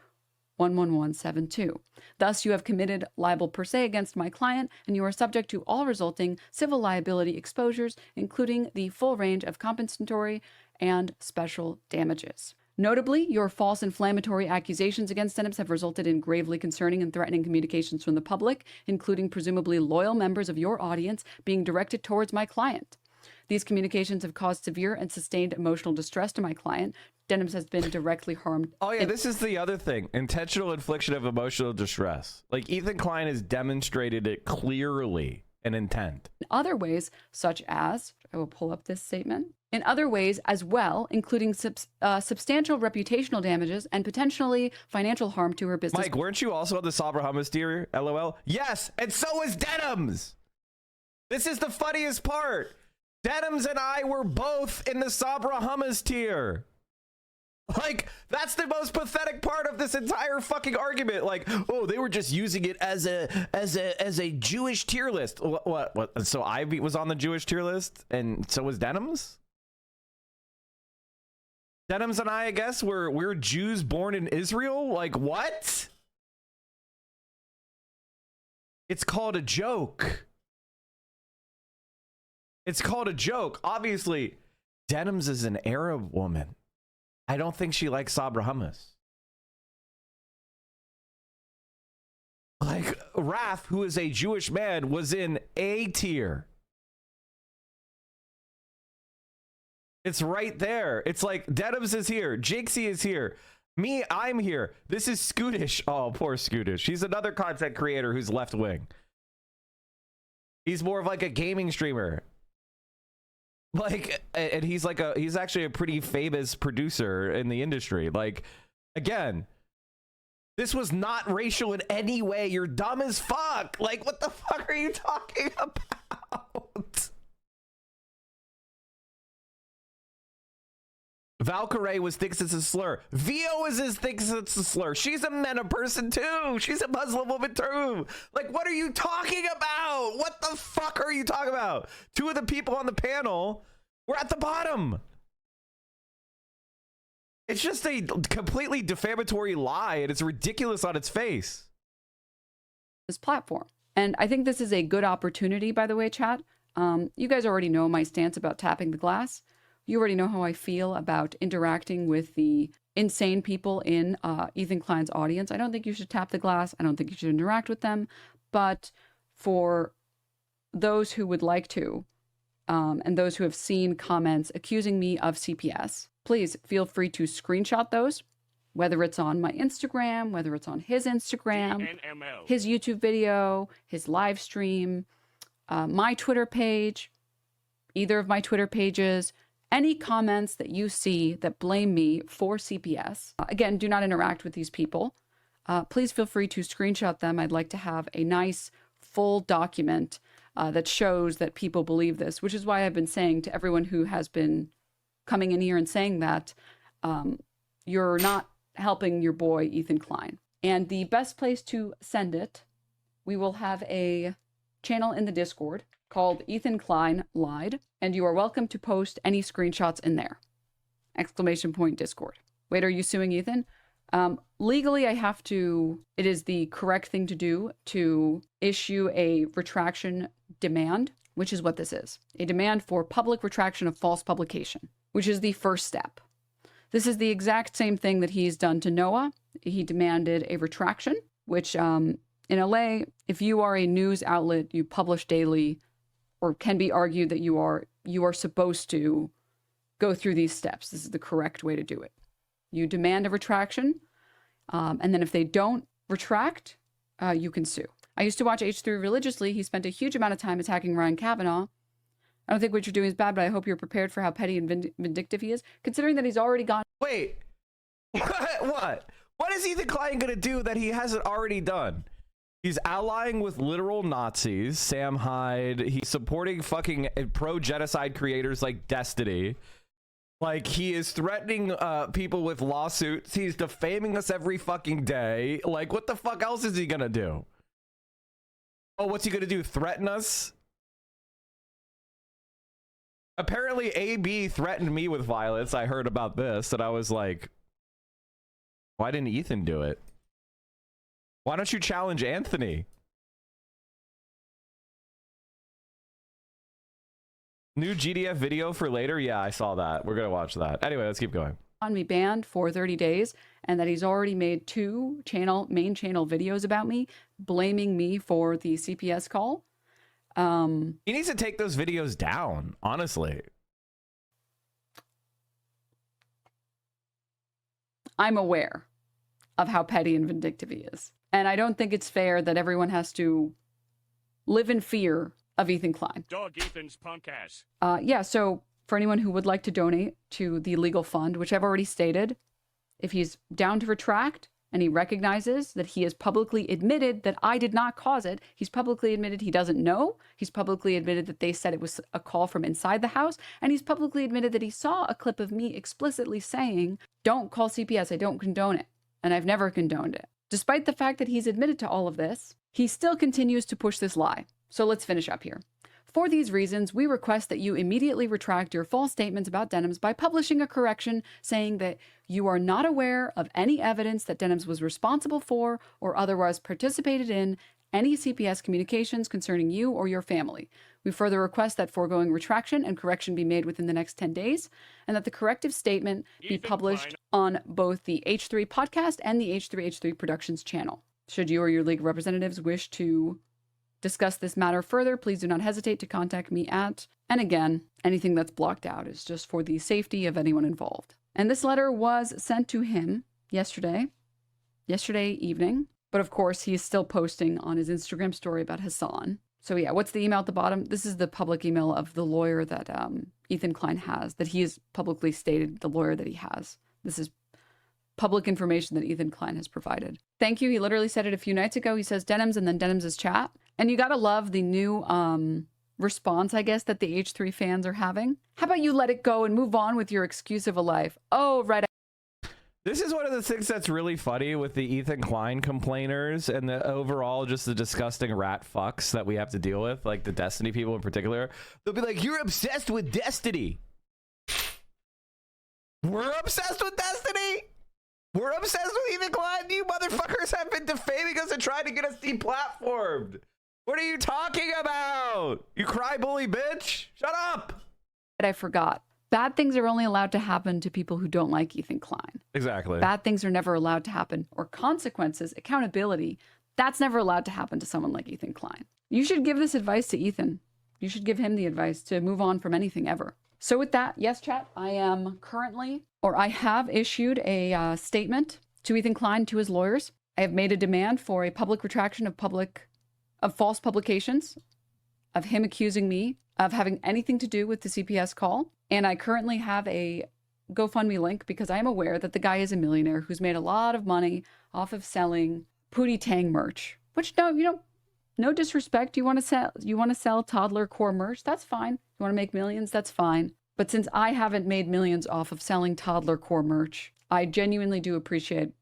11172. Thus, you have committed libel per se against my client, and you are subject to all resulting civil liability exposures, including the full range of compensatory and special damages. Notably, your false inflammatory accusations against Denims have resulted in gravely concerning and threatening communications from the public, including presumably loyal members of your audience being directed towards my client. These communications have caused severe and sustained emotional distress to my client. Denims has been directly harmed. Oh yeah, this is the other thing. Intentional infliction of emotional distress. Like, Ethan Klein has demonstrated it clearly in intent. In other ways, such as, I will pull up this statement, in other ways as well, including substantial reputational damages and potentially financial harm to her business. Mike, weren't you also on the Sabra hummus tier, LOL? Yes, and so was Denims. This is the funniest part. Denims and I were both in the Sabra hummus tier. Like, that's the most pathetic part of this entire fucking argument. Like, oh, they were just using it as a Jewish tier list. What? So Ivy was on the Jewish tier list, and so was Denims. Denims and I guess we're Jews born in Israel. Like, what? It's called a joke. It's called a joke. Obviously, Denims is an Arab woman. I don't think she likes Sabra hummus. Like, Raph, who is a Jewish man, was in A tier. It's right there. It's like, Denims is here. Jinxie is here. Me, I'm here. This is Scootish. Oh, poor Scootish. He's another content creator who's left wing. He's more of like a gaming streamer. Like, and he's actually a pretty famous producer in the industry. Like, again, this was not racial in any way. You're dumb as fuck. Like, what the fuck are you talking about? Valkyrie thinks it's a slur. Vio thinks it's a slur. She's a MENA person too. She's a Muslim woman too. Like, what are you talking about? What the fuck are you talking about? Two of the people on the panel were at the bottom. It's just a completely defamatory lie, and it's ridiculous on its face. This platform. And I think this is a good opportunity, by the way, chat. You guys already know my stance about tapping the glass. You already know how I feel about interacting with the insane people in Ethan Klein's audience. I don't think you should tap the glass. I don't think you should interact with them. But for those who would like to, and those who have seen comments accusing me of CPS, please feel free to screenshot those, whether it's on my Instagram, whether it's on his Instagram, NML. his YouTube video, his live stream, my Twitter page, either of my Twitter pages. Any comments that you see that blame me for CPS, again, do not interact with these people. Please feel free to screenshot them. I'd like to have a nice full document that shows that people believe this, which is why I've been saying to everyone who has been coming in here and saying that you're not helping your boy, Ethan Klein. And the best place to send it, we will have a channel in the Discord called Ethan Klein Lied, and you are welcome to post any screenshots in there. ! Discord. Wait, are you suing Ethan? Legally, I have to, it is the correct thing to do to issue a retraction demand, which is what this is. A demand for public retraction of false publication, which is the first step. This is the exact same thing that he's done to Noah. He demanded a retraction, which in LA, if you are a news outlet, you publish daily, or can be argued that you are supposed to go through these steps. This is the correct way to do it. You demand a retraction, and then if they don't retract, you can sue. I used to watch H3 religiously. He spent a huge amount of time attacking Ryan Kavanaugh. I don't think what you're doing is bad, but I hope you're prepared for how petty and vindictive he is, considering that he's already gone. Wait, what? What is Ethan Klein gonna do that he hasn't already done? He's allying with literal Nazis, Sam Hyde. He's supporting fucking pro-genocide creators like Destiny. Like, he is threatening people with lawsuits. He's defaming us every fucking day. Like, what the fuck else is he gonna do? Oh, what's he gonna do? Threaten us? Apparently, AB threatened me with violence. I heard about this, and I was like, why didn't Ethan do it? Why don't you challenge Anthony? New GDF video for later? Yeah, I saw that. We're going to watch that. Anyway, let's keep going. On me banned for 30 days, and that he's already made 2 main channel videos about me, blaming me for the CPS call. He needs to take those videos down, honestly. I'm aware of how petty and vindictive he is. And I don't think it's fair that everyone has to live in fear of Ethan Klein. Dog Ethan's punk ass. Yeah, so for anyone who would like to donate to the legal fund, which I've already stated, if he's down to retract, and he recognizes that he has publicly admitted that I did not cause it. He's publicly admitted he doesn't know. He's publicly admitted that they said it was a call from inside the house. And he's publicly admitted that he saw a clip of me explicitly saying, don't call CPS, I don't condone it. And I've never condoned it. Despite the fact that he's admitted to all of this, he still continues to push this lie. So let's finish up here. For these reasons, we request that you immediately retract your false statements about Denims by publishing a correction saying that you are not aware of any evidence that Denims was responsible for or otherwise participated in any CPS communications concerning you or your family. We further request that foregoing retraction and correction be made within the next 10 days, and that the corrective statement be Ethan published Klein. on both the H3 podcast and the H3H3 Productions channel. Should you or your league representatives wish to discuss this matter further, please do not hesitate to contact me at, and again, anything that's blocked out is just for the safety of anyone involved. And this letter was sent to him yesterday evening. But of course, he is still posting on his Instagram story about Hassan. So yeah, what's the email at the bottom? This is the public email of the lawyer that Ethan Klein has, that he has publicly stated the lawyer that he has. This is public information that Ethan Klein has provided. Thank you. He literally said it a few nights ago. He says Denims and then Denims' chat. And you gotta love the new response, I guess, that the H3 fans are having. How about you let it go and move on with your excuse of a life? Oh, right. This is one of the things that's really funny with the Ethan Klein complainers and the overall just the disgusting rat fucks that we have to deal with, like the Destiny people in particular. They'll be like, you're obsessed with Destiny. We're obsessed with Destiny? We're obsessed with Ethan Klein? You motherfuckers have been defaming us and trying to get us deplatformed. What are you talking about? You cry bully bitch? Shut up. I forgot. Bad things are only allowed to happen to people who don't like Ethan Klein. Exactly. Bad things are never allowed to happen, or consequences, accountability, that's never allowed to happen to someone like Ethan Klein. You should give this advice to Ethan. You should give him the advice to move on from anything ever. So with that, yes, chat, I have issued a statement to Ethan Klein, to his lawyers. I have made a demand for a public retraction of false publications, of him accusing me of having anything to do with the CPS call. And I currently have a GoFundMe link because I am aware that the guy is a millionaire who's made a lot of money off of selling Pootie Tang merch. Which no disrespect. You want to sell toddler core merch? That's fine. You want to make millions? That's fine. But since I haven't made millions off of selling toddler core merch, I genuinely do appreciate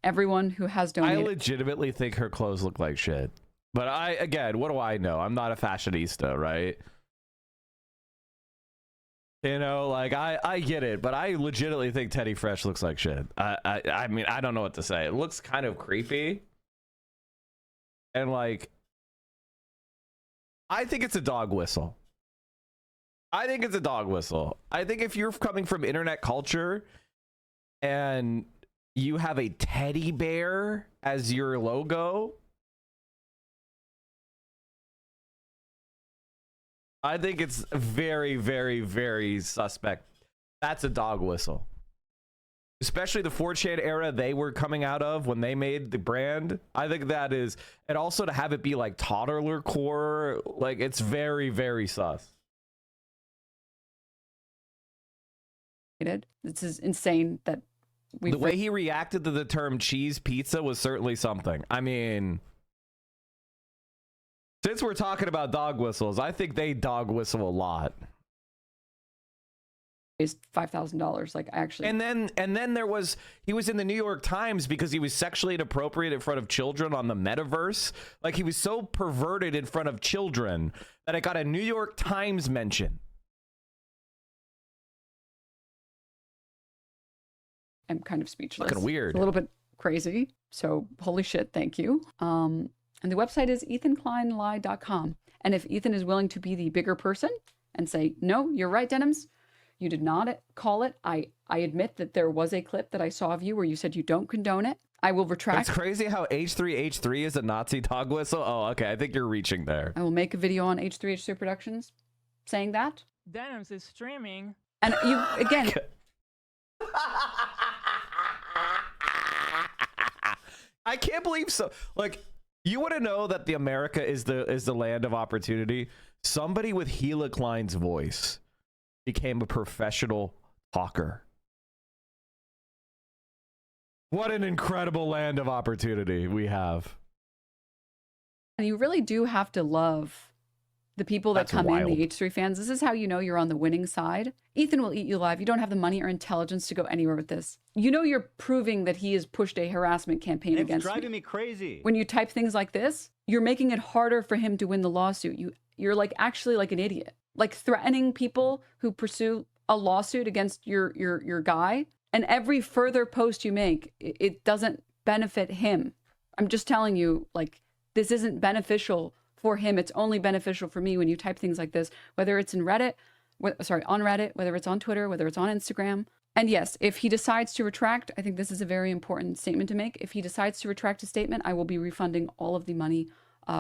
everyone who has donated. I legitimately think her clothes look like shit. But again, what do I know? I'm not a fashionista, right? You know, like I get it, but I legitimately think Teddy Fresh looks like shit. I mean, I don't know what to say. It looks kind of creepy. And like, I think it's a dog whistle. I think it's a dog whistle. I think if you're coming from internet culture and you have a teddy bear as your logo, I think it's very, very, very suspect. That's a dog whistle. Especially the 4chan era they were coming out of when they made the brand. I think that is, and also to have it be like toddler core, like it's very, very sus. This is insane that the way he reacted to the term cheese pizza was certainly something. I mean, since we're talking about dog whistles, I think they dog whistle a lot. Is $5,000, like actually. And then he was in the New York Times because he was sexually inappropriate in front of children on the metaverse. Like he was so perverted in front of children that it got a New York Times mention. I'm kind of speechless. Fucking weird. It's a little bit crazy. So holy shit, thank you. And the website is ethankleinlie.com. And if Ethan is willing to be the bigger person and say, no, you're right, Denims, you did not call it. I admit that there was a clip that I saw of you where you said you don't condone it. I will retract. It's crazy how H3H3 is a Nazi dog whistle. Oh, okay. I think you're reaching there. I will make a video on H3H3 Productions saying that. Denims is streaming. And you, again... I can't believe so. Like, you want to know that the America is the land of opportunity? Somebody with Gila Klein's voice became a professional talker. What an incredible land of opportunity we have. And you really do have to love the people that That's come in, wild. the H3 fans. This is how you know you're on the winning side. Ethan will eat you alive. You don't have the money or intelligence to go anywhere with this. You know you're proving that he has pushed a harassment campaign It's against driving me. me crazy. When you type things like this, you're making it harder for him to win the lawsuit. You're like actually like an idiot, like threatening people who pursue a lawsuit against your guy. And every further post you make, it doesn't benefit him. I'm just telling you, like, this isn't beneficial for him. It's only beneficial for me when you type things like this, whether it's in Reddit, on Reddit, whether it's on Twitter, whether it's on Instagram. And yes, if he decides to retract, I think this is a very important statement to make. If he decides to retract a statement, I will be refunding all of the money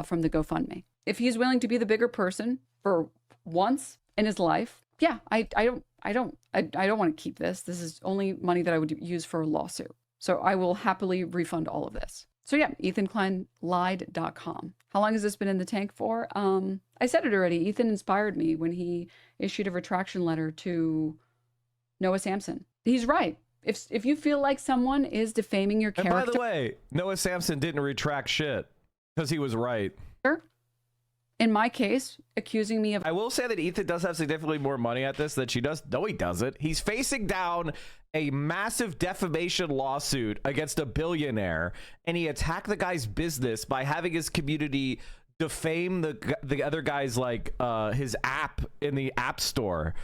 from the GoFundMe. If he's willing to be the bigger person for once in his life, yeah, I don't want to keep this. This is only money that I would use for a lawsuit. So I will happily refund all of this. So yeah, EthanKleinLied.com. How long has this been in the tank for? I said it already. Ethan inspired me when he issued a retraction letter to Noah Samson. He's right. If you feel like someone is defaming your And character, by the way, Noah Samson didn't retract shit because he was right. in my case, accusing me of I will say that Ethan does have significantly more money at this than she does. No, he doesn't. He's facing down a massive defamation lawsuit against a billionaire, and he attacked the guy's business by having his community defame the other guy's like his app in the app store.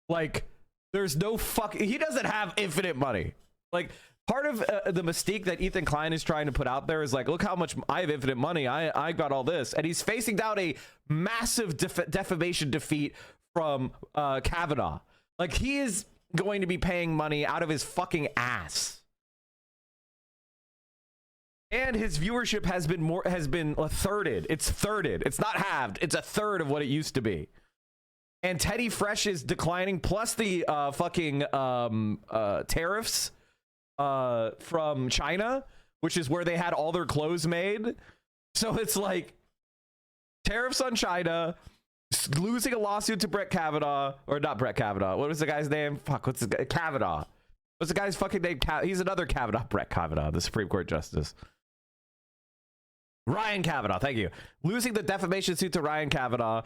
Like, there's no he doesn't have infinite money. Like, part of the mystique that Ethan Klein is trying to put out there is like, look how much I have infinite money. I got all this. And he's facing down a massive defamation defeat from Kavanaugh. Like, he is going to be paying money out of his fucking ass. And his viewership has been thirded. It's thirded. It's not halved. It's a third of what it used to be. And Teddy Fresh is declining, plus the fucking tariffs from China, which is where they had all their clothes made. So it's like tariffs on China, losing a lawsuit to Brett Kavanaugh, or not Brett Kavanaugh. What was the guy's name? Fuck, what's the guy? Kavanaugh. What's the guy's fucking name? He's another Kavanaugh. Brett Kavanaugh, the Supreme Court Justice. Ryan Kavanaugh, thank you. Losing the defamation suit to Ryan Kavanaugh.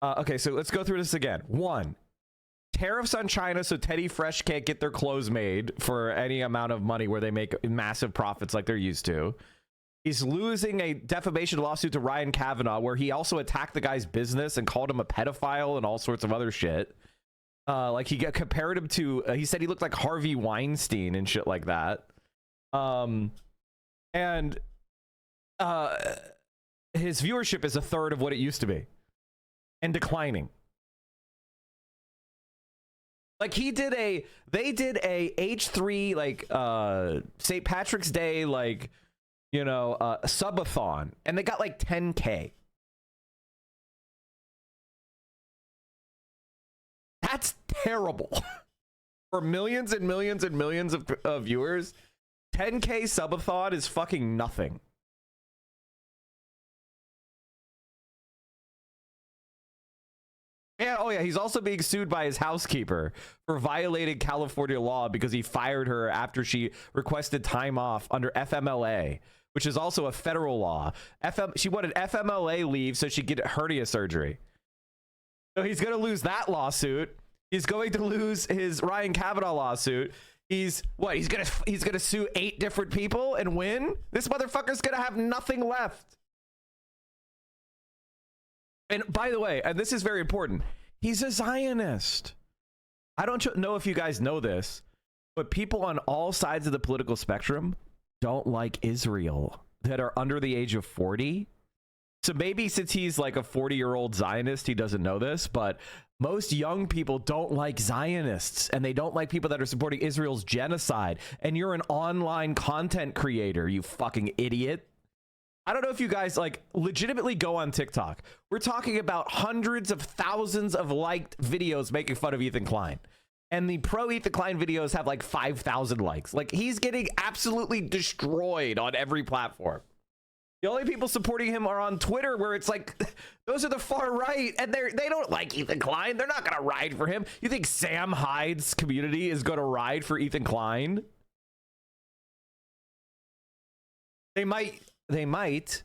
Okay, so let's go through this again. 1, tariffs on China, so Teddy Fresh can't get their clothes made for any amount of money where they make massive profits like they're used to. He's losing a defamation lawsuit to Ryan Kavanaugh, where he also attacked the guy's business and called him a pedophile and all sorts of other shit. Like, he compared him to, he said he looked like Harvey Weinstein and shit like that. And his viewership is a third of what it used to be. And declining. Like, they did a H3 like St. Patrick's Day, like, you know, subathon, and they got like 10K. That's terrible. For millions and millions and millions of viewers, 10K subathon is fucking nothing. Yeah, oh yeah, he's also being sued by his housekeeper for violating California law because he fired her after she requested time off under FMLA, which is also a federal law. She wanted FMLA leave so she could get hernia surgery. So he's going to lose that lawsuit. He's going to lose his Ryan Kavanaugh lawsuit. He's going to sue 8 different people and win? This motherfucker's going to have nothing left. And by the way, and this is very important, he's a Zionist. I don't know if you guys know this, but people on all sides of the political spectrum don't like Israel that are under the age of 40. So maybe since he's like a 40-year-old Zionist, he doesn't know this, but most young people don't like Zionists, and they don't like people that are supporting Israel's genocide. And you're an online content creator, you fucking idiot. I don't know if you guys like legitimately go on TikTok. We're talking about hundreds of thousands of liked videos making fun of Ethan Klein. And the pro Ethan Klein videos have like 5,000 likes. Like, he's getting absolutely destroyed on every platform. The only people supporting him are on Twitter, where it's like, those are the far right, and they don't like Ethan Klein. They're not going to ride for him. You think Sam Hyde's community is going to ride for Ethan Klein? They might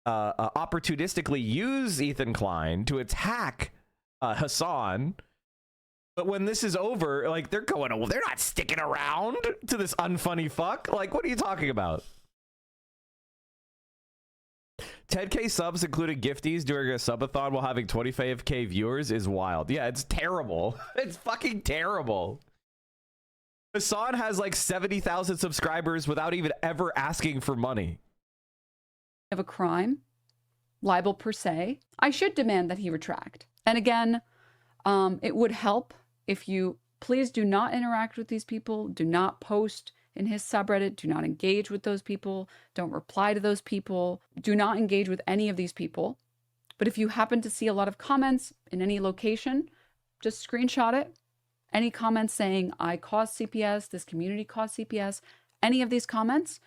opportunistically use Ethan Klein to attack Hassan. But when this is over, like, they're not sticking around to this unfunny fuck. Like, what are you talking about? 10K subs, including gifties, during a subathon while having 25K viewers is wild. Yeah, it's terrible. It's fucking terrible. Hassan has like 70,000 subscribers without even ever asking for money. Of a crime, libel per se, I should demand that he retract. And again, it would help if you please do not interact with these people, do not post in his subreddit, do not engage with those people, don't reply to those people, do not engage with any of these people. But if you happen to see a lot of comments in any location, just screenshot it. Any comments saying, I caused CPS, this community caused CPS, any of these comments,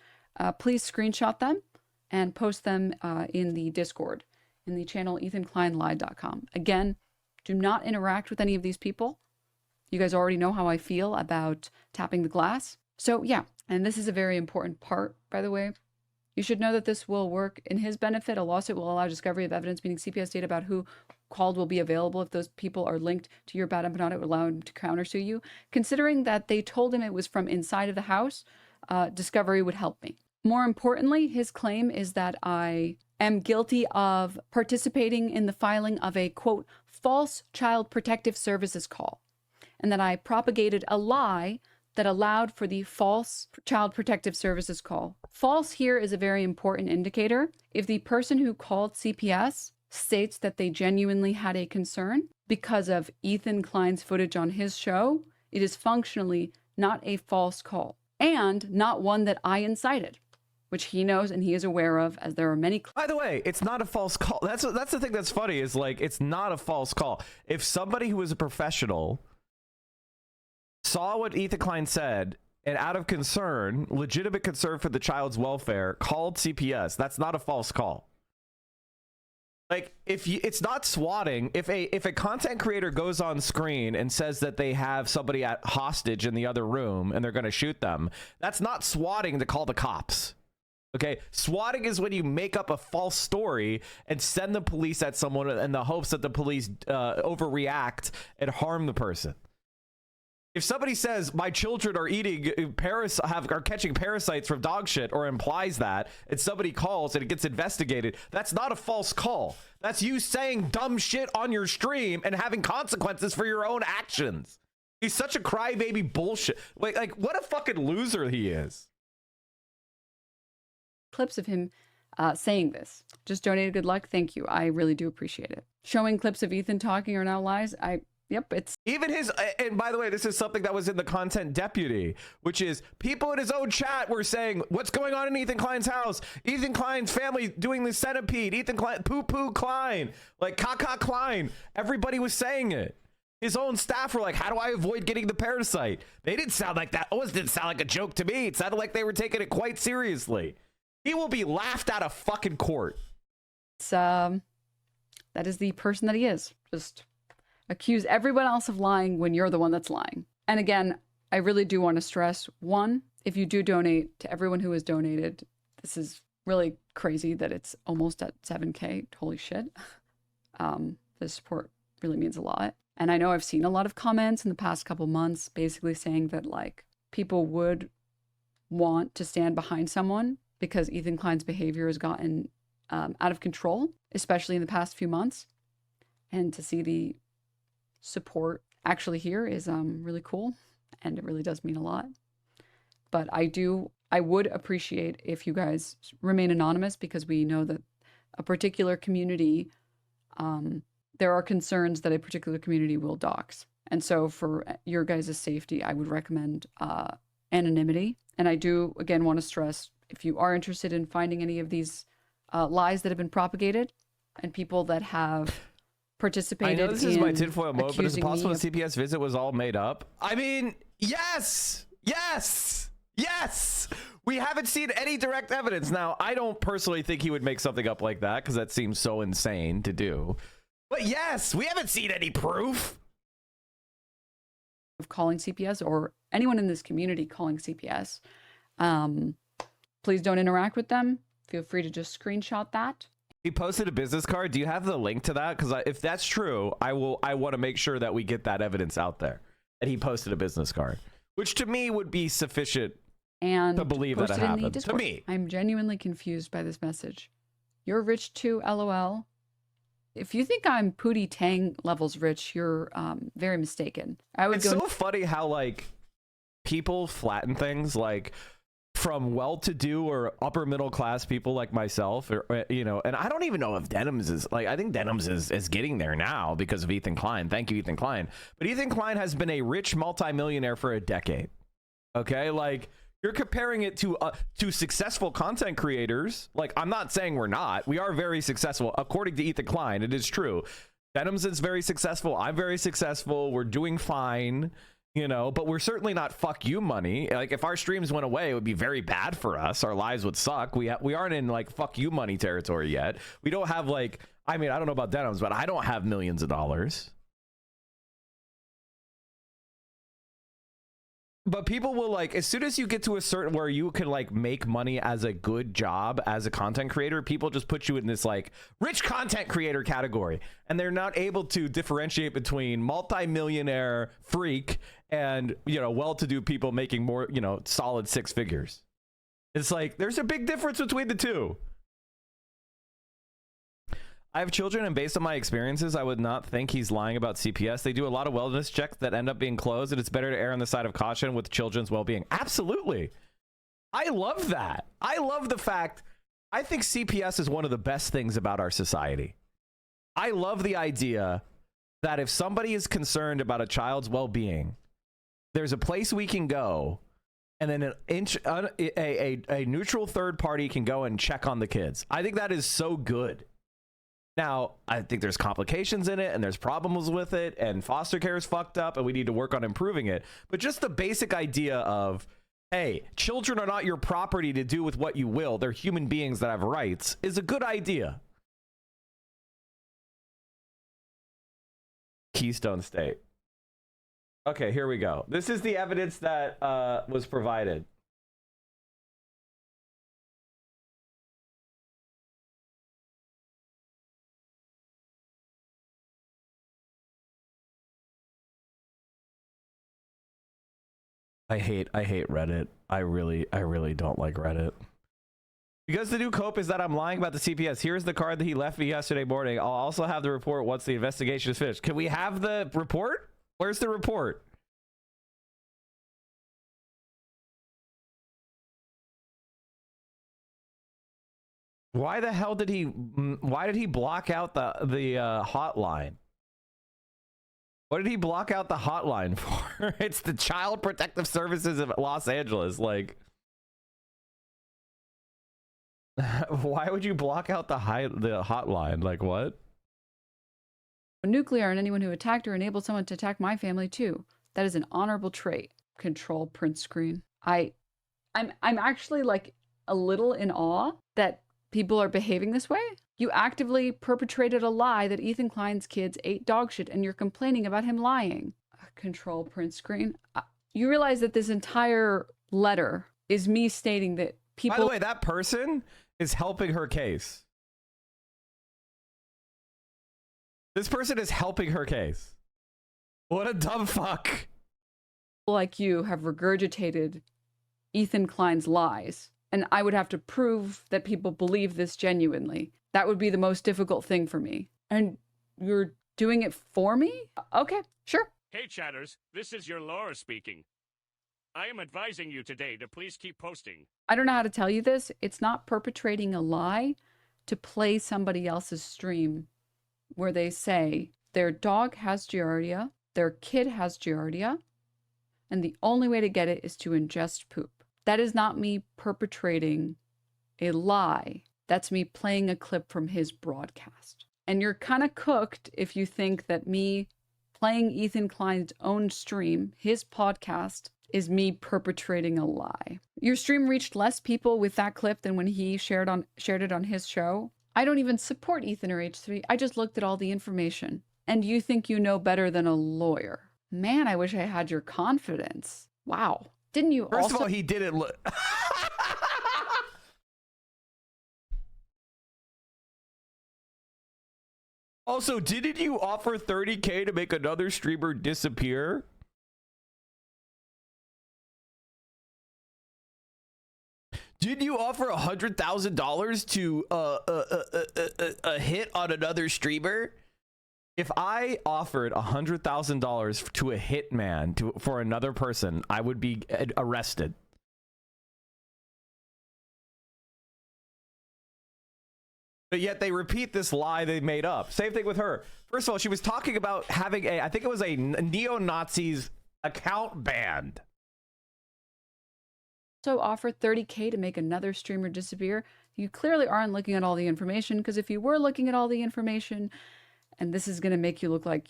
please screenshot them and post them in the Discord, in the channel ethankleinlied.com. Again, do not interact with any of these people. You guys already know how I feel about tapping the glass. So yeah, and this is a very important part, by the way. You should know that this will work in his benefit. A lawsuit will allow discovery of evidence, meaning CPS data about who called will be available. If those people are linked to your bad empanada, it would allow him to countersue you. Considering that they told him it was from inside of the house, discovery would help me. More importantly, his claim is that I am guilty of participating in the filing of a, quote, false child protective services call, and that I propagated a lie that allowed for the false child protective services call. False here is a very important indicator. If the person who called CPS states that they genuinely had a concern because of Ethan Klein's footage on his show, it is functionally not a false call and not one that I incited, which he knows and he is aware of, as there are many. By the way, it's not a false call. That's the thing that's funny, is like, it's not a false call. If somebody who is a professional saw what Ethan Klein said and out of concern, legitimate concern for the child's welfare, called CPS, that's not a false call. Like, it's not swatting. If a content creator goes on screen and says that they have somebody at hostage in the other room and they're going to shoot them, that's not swatting to call the cops. Okay, swatting is when you make up a false story and send the police at someone in the hopes that the police overreact and harm the person. If somebody says my children are eating are catching parasites from dog shit, or implies that, and somebody calls and it gets investigated, that's not a false call. That's you saying dumb shit on your stream and having consequences for your own actions. He's such a crybaby bullshit. Like what a fucking loser he is. Clips of him saying this. Just donated, good luck. Thank you. I really do appreciate it. Showing clips of Ethan talking are now lies. Yep, it's even his, and by the way, this is something that was in the content deputy, which is people in his own chat were saying, what's going on in Ethan Klein's house? Ethan Klein's family doing the centipede, Ethan Klein, poo Klein, like caca Klein. Everybody was saying it. His own staff were like, how do I avoid getting the parasite? They didn't sound like that. Always didn't sound like a joke to me. It sounded like they were taking it quite seriously. He will be laughed out of fucking court. That is the person that he is. Just accuse everyone else of lying when you're the one that's lying. And again, I really do want to stress, one, if you do donate, to everyone who has donated, this is really crazy that it's almost at 7K. Holy shit. The support really means a lot. And I know I've seen a lot of comments in the past couple months basically saying that, like, people would want to stand behind someone because Ethan Klein's behavior has gotten out of control, especially in the past few months. And to see the support actually here is really cool, and it really does mean a lot. But I would appreciate if you guys remain anonymous, because we know that a particular community, there are concerns that a particular community will dox. And so for your guys' safety, I would recommend anonymity. And I do, again, want to stress, if you are interested in finding any of these lies that have been propagated and people that have participated. I know this is my tinfoil mode, but is it possible the CPS visit was all made up? I mean, yes! We haven't seen any direct evidence. Now, I don't personally think he would make something up like that, because that seems so insane to do. But yes, we haven't seen any proof of calling CPS, or anyone in this community calling CPS. Please don't interact with them. Feel free to just screenshot that. He posted a business card. Do you have the link to that? Because if that's true, I want to make sure that we get that evidence out there. That he posted a business card, which to me would be sufficient And to believe that it posted in the happened. To Discord. me. I'm genuinely confused by this message. You're rich too, LOL. If you think I'm Pootie Tang levels rich, you're very mistaken. I would It's so funny how like people flatten things, like from well-to-do or upper middle class people like myself, or you know, and I don't even know if Denims is like, I think Denims is getting there now because of Ethan Klein. Thank you, Ethan Klein. But Ethan Klein has been a rich multimillionaire for a decade. Okay, like you're comparing it to successful content creators. Like, I'm not saying we're not. We are very successful according to Ethan Klein. It is true. Denims is very successful. I'm very successful. We're doing fine. You know, but we're certainly not fuck you money. Like if our streams went away, it would be very bad for us. Our lives would suck. We aren't in like fuck you money territory yet. We don't have like, I mean, I don't know about Denims, but I don't have millions of dollars. But people will like, as soon as you get to a certain where you can like make money as a good job as a content creator, people just put you in this like rich content creator category, and they're not able to differentiate between multi-millionaire freak and, you know, well-to-do people making more, you know, solid six figures. It's like there's a big difference between the two. I have children, and based on my experiences, I would not think he's lying about CPS. They do a lot of wellness checks that end up being closed, and it's better to err on the side of caution with children's well-being. Absolutely. I love that. I love the fact, I think CPS is one of the best things about our society. I love the idea that if somebody is concerned about a child's well-being, there's a place we can go, and then a neutral third party can go and check on the kids. I think that is so good. Now, I think there's complications in it, and there's problems with it, and foster care is fucked up, and we need to work on improving it. But just the basic idea of, hey, children are not your property to do with what you will. They're human beings that have rights is a good idea. Keystone State. Okay, here we go. This is the evidence that was provided. I hate Reddit. I really don't like Reddit. Because the new cope is that I'm lying about the CPS. Here's the card that he left me yesterday morning. I'll also have the report once the investigation is finished. Can we have the report? Where's the report? Why the hell did he block out the hotline? What did he block out the hotline for? It's the Child Protective Services of Los Angeles. Like, why would you block out the hotline? Like, what? Nuclear and anyone who attacked or enabled someone to attack my family too. That is an honorable trait. Control print screen. I'm actually like a little in awe that people are behaving this way. You actively perpetrated a lie that Ethan Klein's kids ate dog shit, and you're complaining about him lying. Control print screen. You realize that this entire letter is me stating that people... By the way, that person is helping her case. This person is helping her case. What a dumb fuck. Like you have regurgitated Ethan Klein's lies, and I would have to prove that people believe this genuinely. That would be the most difficult thing for me. And you're doing it for me? Okay, sure. Hey chatters, this is your Laura speaking. I am advising you today to please keep posting. I don't know how to tell you this. It's not perpetrating a lie to play somebody else's stream where they say their dog has Giardia, their kid has Giardia, and the only way to get it is to ingest poop. That is not me perpetrating a lie. That's me playing a clip from his broadcast. And you're kind of cooked if you think that me playing Ethan Klein's own stream, his podcast, is me perpetrating a lie. Your stream reached less people with that clip than when he shared it on his show. I don't even support Ethan or H3. I just looked at all the information. And you think you know better than a lawyer. Man, I wish I had your confidence. Wow. Didn't you First also... of all, he didn't look... Also, didn't you offer 30K to make another streamer disappear? Didn't you offer $100,000 to a hit on another streamer? If I offered $100,000 to a hitman for another person, I would be arrested. But yet they repeat this lie they made up. Same thing with her. First of all, she was talking about having I think it was a neo-Nazis account banned. So offer 30K to make another streamer disappear. You clearly aren't looking at all the information, because if you were looking at all the information, and this is going to make you look like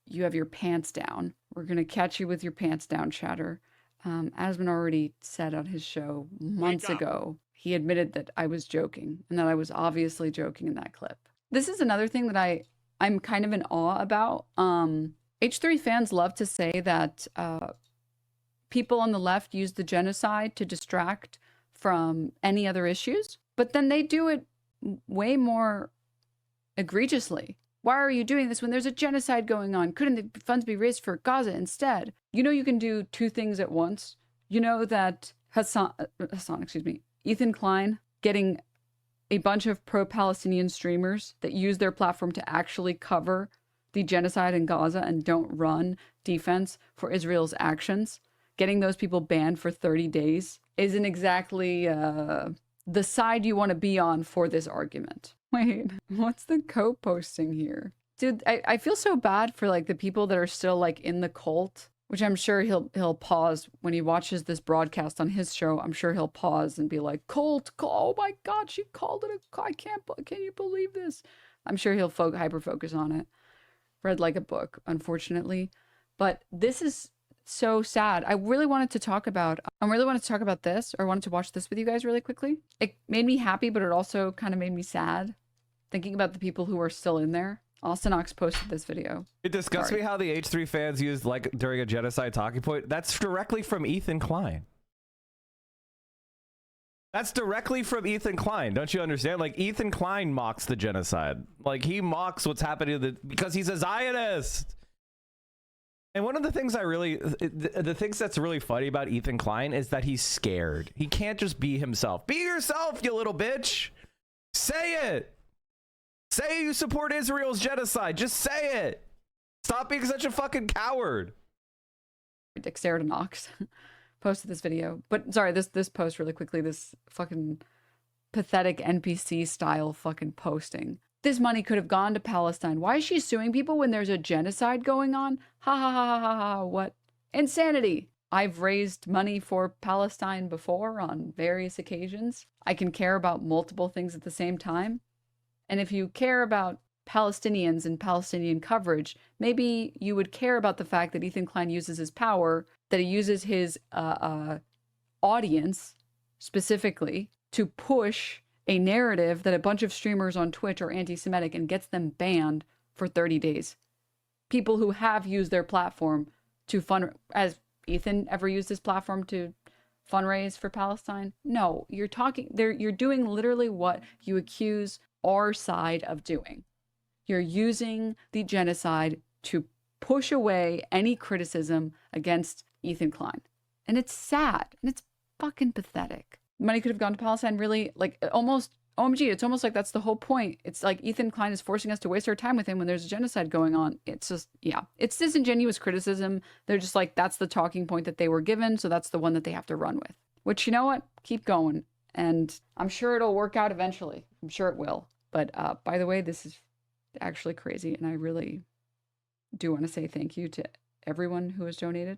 you have your pants down, we're going to catch you with your pants down, chatter. Asman already said on his show months ago, he admitted that I was joking, and that I was obviously joking in that clip. This is another thing that I'm kind of in awe about. H3 fans love to say that people on the left use the genocide to distract from any other issues, but then they do it way more egregiously. Why are you doing this when there's a genocide going on? Couldn't the funds be raised for Gaza instead? You know you can do two things at once. You know that Ethan Klein getting a bunch of pro-Palestinian streamers that use their platform to actually cover the genocide in Gaza and don't run defense for Israel's actions, getting those people banned for 30 days isn't exactly the side you want to be on for this argument. Wait, what's the co-posting here? Dude, I feel so bad for like the people that are still like in the cult, which I'm sure he'll pause when he watches this broadcast on his show. I'm sure he'll pause and be like, cult, oh my God, she called it a, can you believe this? I'm sure he'll hyper-focus on it. Read like a book, unfortunately. But this is so sad. I really wanted to talk about this, or I wanted to watch this with you guys really quickly. It made me happy, but it also kind of made me sad thinking about the people who are still in there. Austin Ox posted this video. It disgusts me how the H3 fans used like during a genocide talking point. That's directly from Ethan Klein. That's directly from Ethan Klein. Don't you understand? Like, Ethan Klein mocks the genocide. Like, he mocks what's happening because he's a Zionist. And one of the things the things that's really funny about Ethan Klein is that he's scared. He can't just be himself. Be yourself, you little bitch. Say it. Say you support Israel's genocide. Just say it. Stop being such a fucking coward. Dexterity Knox posted this video. But sorry, this post really quickly, this fucking pathetic NPC style fucking posting. This money could have gone to Palestine. Why is she suing people when there's a genocide going on? Ha ha ha ha ha. What? Insanity. I've raised money for Palestine before on various occasions. I can care about multiple things at the same time. And if you care about Palestinians and Palestinian coverage, maybe you would care about the fact that Ethan Klein uses his power, that he uses his audience specifically to push a narrative that a bunch of streamers on Twitch are anti-Semitic and gets them banned for 30 days. People who have used their platform to as Ethan ever used his platform to fundraise for Palestine? No, you're doing literally what you accuse our side of doing. You're using the genocide to push away any criticism against Ethan Klein. And it's sad, and it's fucking pathetic. Money could have gone to Palestine, really, like, almost, OMG, it's almost like that's the whole point. It's like Ethan Klein is forcing us to waste our time with him when there's a genocide going on. It's just, yeah, it's disingenuous criticism. They're just like, that's the talking point that they were given, so that's the one that they have to run with. Which, you know what? Keep going. And I'm sure it'll work out eventually. I'm sure it will. But by the way, this is actually crazy, and I really do want to say thank you to everyone who has donated.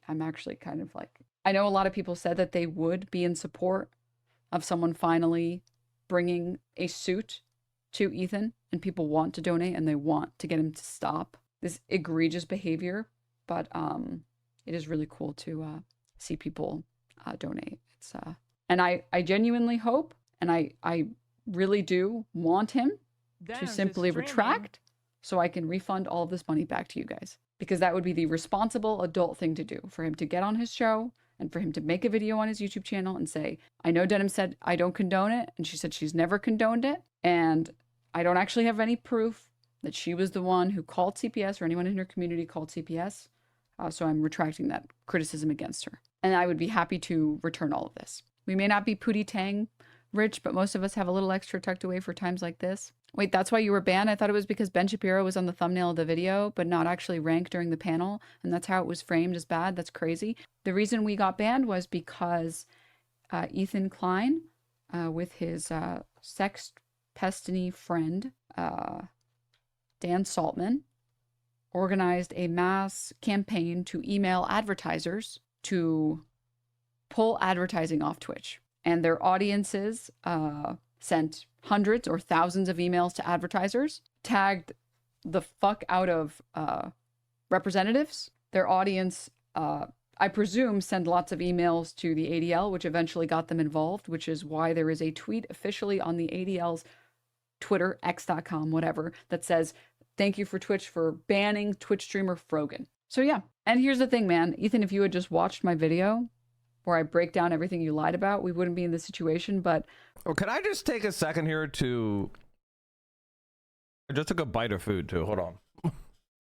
I'm actually kind of like, I know a lot of people said that they would be in support of someone finally bringing a suit to Ethan, and people want to donate and they want to get him to stop this egregious behavior. But it is really cool to see people donate. It's and I genuinely hope, and I really do want him to simply retract so I can refund all of this money back to you guys, because that would be the responsible adult thing to do, for him to get on his show and for him to make a video on his YouTube channel and say, I know Denims said I don't condone it, and she said she's never condoned it, and I don't actually have any proof that she was the one who called CPS, or anyone in her community called CPS. So I'm retracting that criticism against her. And I would be happy to return all of this. We may not be Pootie Tang rich, but most of us have a little extra tucked away for times like this. Wait, that's why you were banned? I thought it was because Ben Shapiro was on the thumbnail of the video, but not actually ranked during the panel. And that's how it was framed as bad. That's crazy. The reason we got banned was because Ethan Klein, with his sex pestiny friend, Dan Saltman, organized a mass campaign to email advertisers to pull advertising off Twitch. And their audiences sent hundreds or thousands of emails to advertisers, tagged the fuck out of representatives. Their audience, I presume, send lots of emails to the ADL, which eventually got them involved, which is why there is a tweet officially on the ADL's Twitter, x.com, whatever, that says, "Thank you for Twitch for banning Twitch streamer Frogan." So yeah. And here's the thing, man. Ethan, if you had just watched my video where I break down everything you lied about, we wouldn't be in this situation, but... Oh, can I just take a second here to... I just took a bite of food, too. Hold on.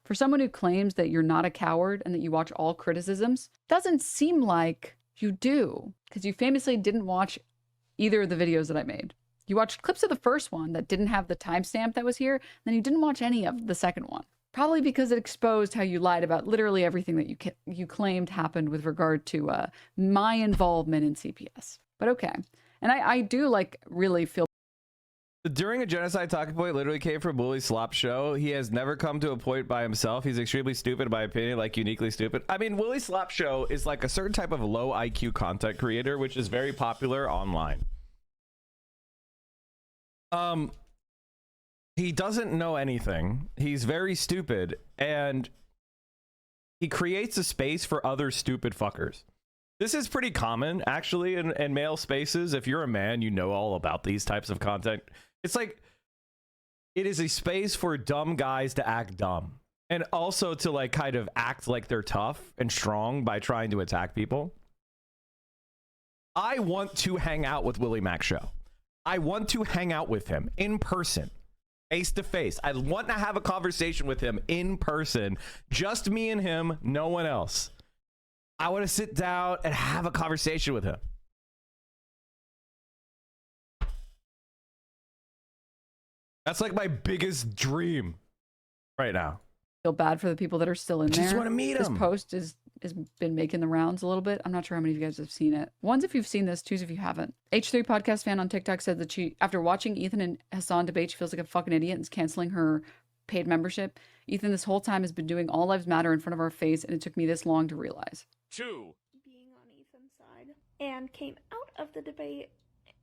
For someone who claims that you're not a coward and that you watch all criticisms, doesn't seem like you do, because you famously didn't watch either of the videos that I made. You watched clips of the first one that didn't have the timestamp that was here, then you didn't watch any of the second one. Probably because it exposed how you lied about literally everything that you claimed happened with regard to my involvement in CPS. But okay. And I do, like, really feel... During a genocide talking point literally came from Willie Slop show. He has never come to a point by himself. He's extremely stupid, in my opinion, like uniquely stupid. I mean, Willie Slop show is like a certain type of low IQ content creator, which is very popular online. He doesn't know anything. He's very stupid, and he creates a space for other stupid fuckers. This is pretty common, actually, in male spaces. If you're a man, you know all about these types of content. It's like, it is a space for dumb guys to act dumb, and also to, like, kind of act like they're tough and strong by trying to attack people. I want to hang out with Willie Mac Show. I want to hang out with him in person. Face to face. I want to have a conversation with him in person. Just me and him, no one else. I want to sit down and have a conversation with him. That's like my biggest dream right now. Feel bad for the people that are still in there. I just want to meet This him. post has been making the rounds a little bit. I'm not sure how many of you guys have seen it. One's if you've seen this, two's if you haven't. H3 podcast fan on TikTok said that she, after watching Ethan and Hassan debate, she feels like a fucking idiot and is canceling her paid membership. Ethan, this whole time, has been doing All Lives Matter in front of our face, and it took me this long to realize. 2. Being on Ethan's side, and came out of the debate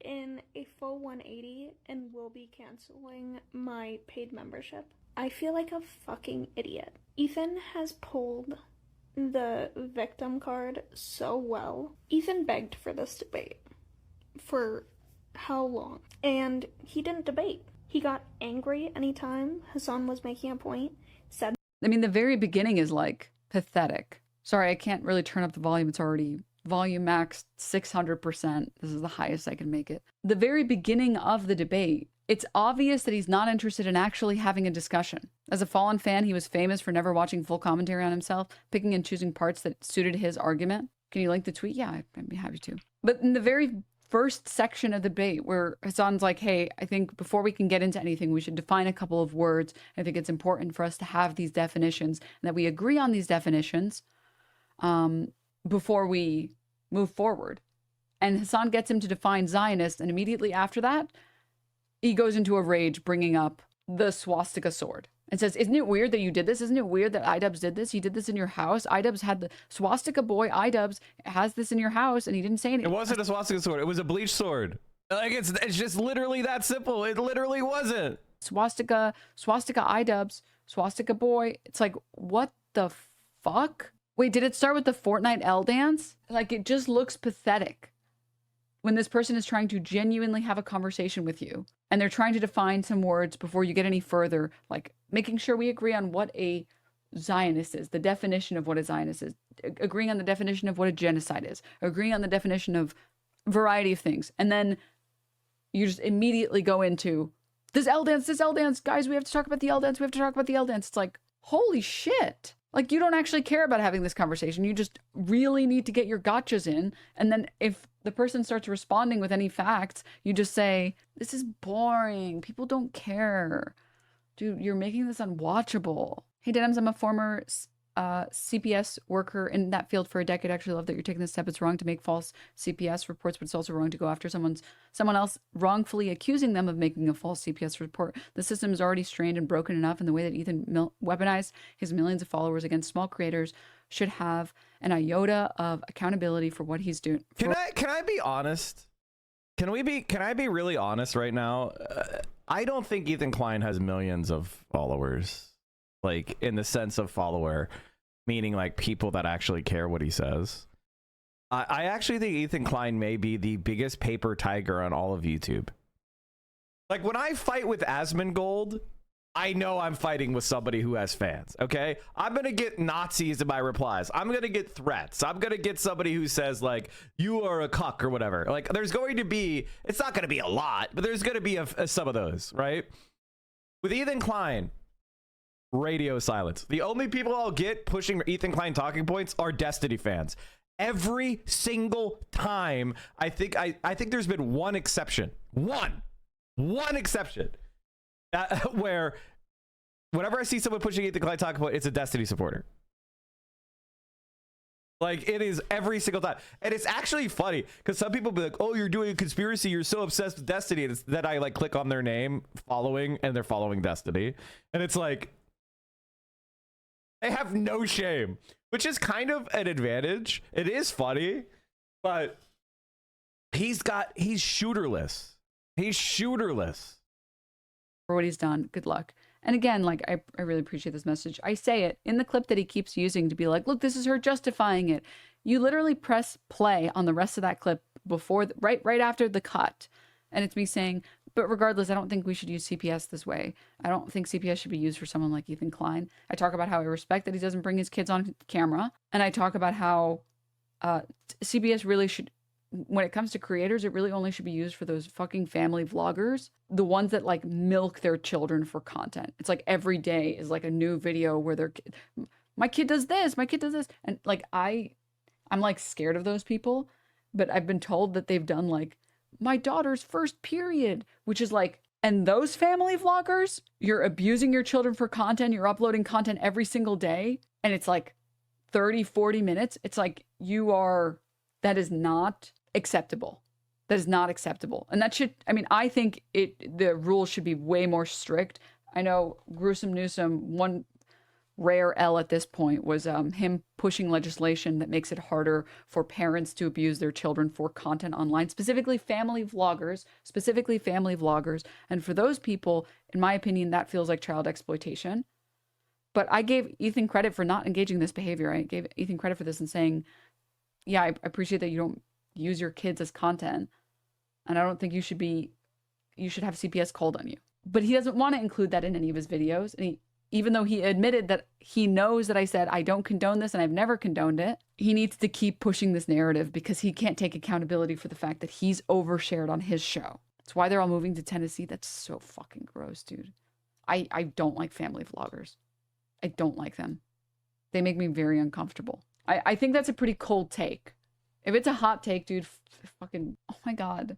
in a full 180 and will be canceling my paid membership. I feel like a fucking idiot. Ethan has pulled the victim card so well. Ethan begged for this debate for how long? And he didn't debate. He got angry anytime Hassan was making a point, said... I mean, the very beginning is, like, pathetic. Sorry, I can't really turn up the volume. It's already volume max 600%. This is the highest I can make it. The very beginning of the debate, it's obvious that he's not interested in actually having a discussion. As a Fallen fan, he was famous for never watching full commentary on himself, picking and choosing parts that suited his argument. Can you link the tweet? Yeah, I'd be happy to. But in the very first section of the debate, where Hassan's like, hey, I think before we can get into anything, we should define a couple of words. I think it's important for us to have these definitions, and that we agree on these definitions before we move forward. And Hassan gets him to define Zionist, and immediately after that, he goes into a rage, bringing up the swastika sword and says, isn't it weird that you did this? Isn't it weird that iDubbbz did this? He did this in your house. iDubbbz had the swastika boy. iDubbbz has this in your house, and he didn't say anything. It wasn't a swastika sword. It was a bleach sword. Like, it's just literally that simple. It literally wasn't. Swastika iDubbbz, swastika boy. It's like, what the fuck? Wait, did it start with the Fortnite L dance? Like, it just looks pathetic when this person is trying to genuinely have a conversation with you, and they're trying to define some words before you get any further, like making sure we agree on what a Zionist is, the definition of what a Zionist is, agreeing on the definition of what a genocide is, agreeing on the definition of a variety of things. And then you just immediately go into this L dance, guys, we have to talk about the L dance. It's like, holy shit. Like, you don't actually care about having this conversation. You just really need to get your gotchas in. And then if the person starts responding with any facts, you just say, this is boring. People don't care. Dude, you're making this unwatchable. Hey, Denims, I'm a former CPS worker in that field for a decade. I actually love that you're taking this step. It's wrong to make false CPS reports, but it's also wrong to go after someone else wrongfully accusing them of making a false CPS report. The system is already strained and broken enough, and the way that Ethan weaponized his millions of followers against small creators should have an iota of accountability for what he's doing. Can I be honest? Can I be really honest right now? I don't think Ethan Klein has millions of followers, like in the sense of follower, meaning like people that actually care what he says. I actually think Ethan Klein may be the biggest paper tiger on all of YouTube. Like, when I fight with Asmongold, I know I'm fighting with somebody who has fans, okay? I'm gonna get Nazis in my replies. I'm gonna get threats. I'm gonna get somebody who says, like, you are a cuck or whatever. Like, there's going to be, it's not gonna be a lot, but there's gonna be some of those, right? With Ethan Klein, radio silence. The only people I'll get pushing Ethan Klein talking points are Destiny fans. Every single time. I think there's been one exception. One exception. Where whenever I see someone pushing Ethan Klein talking point, it's a Destiny supporter. Like, it is every single time. And it's actually funny because some people be like, oh, you're doing a conspiracy, you're so obsessed with Destiny. And then I like click on their name, following, and they're following Destiny. And it's like, they have no shame, which is kind of an advantage. It is funny, but he's shooterless. He's shooterless. For what he's done. Good luck. And again, like, I really appreciate this message. I say it in the clip that he keeps using to be like, look, this is her justifying it. You literally press play on the rest of that clip before, right after the cut. And it's me saying, but regardless, I don't think we should use CPS this way. I don't think CPS should be used for someone like Ethan Klein. I talk about how I respect that he doesn't bring his kids on camera. And I talk about how CPS really should, when it comes to creators, it really only should be used for those fucking family vloggers. The ones that like milk their children for content. It's like every day is like a new video where my kid does this, my kid does this. And like, I'm like scared of those people, but I've been told that they've done like my daughter's first period, which is like, and those family vloggers, you're abusing your children for content. You're uploading content every single day. And it's like 30, 40 minutes. It's like that is not acceptable. That is not acceptable. And that should, I mean, I think the rules should be way more strict. I know Gruesome Newsome, one rare L at this point was him pushing legislation that makes it harder for parents to abuse their children for content online, specifically family vloggers. And for those people, in my opinion, that feels like child exploitation. But I gave Ethan credit for not engaging this behavior. I gave Ethan credit for this and saying, yeah, I appreciate that you don't use your kids as content. And I don't think you should have CPS called on you. But he doesn't want to include that in any of his videos. And even though he admitted that he knows that I said, I don't condone this and I've never condoned it, he needs to keep pushing this narrative because he can't take accountability for the fact that he's overshared on his show. That's why they're all moving to Tennessee. That's so fucking gross, dude. I don't like family vloggers. I don't like them. They make me very uncomfortable. I think that's a pretty cold take. If it's a hot take, dude, fucking, oh my God.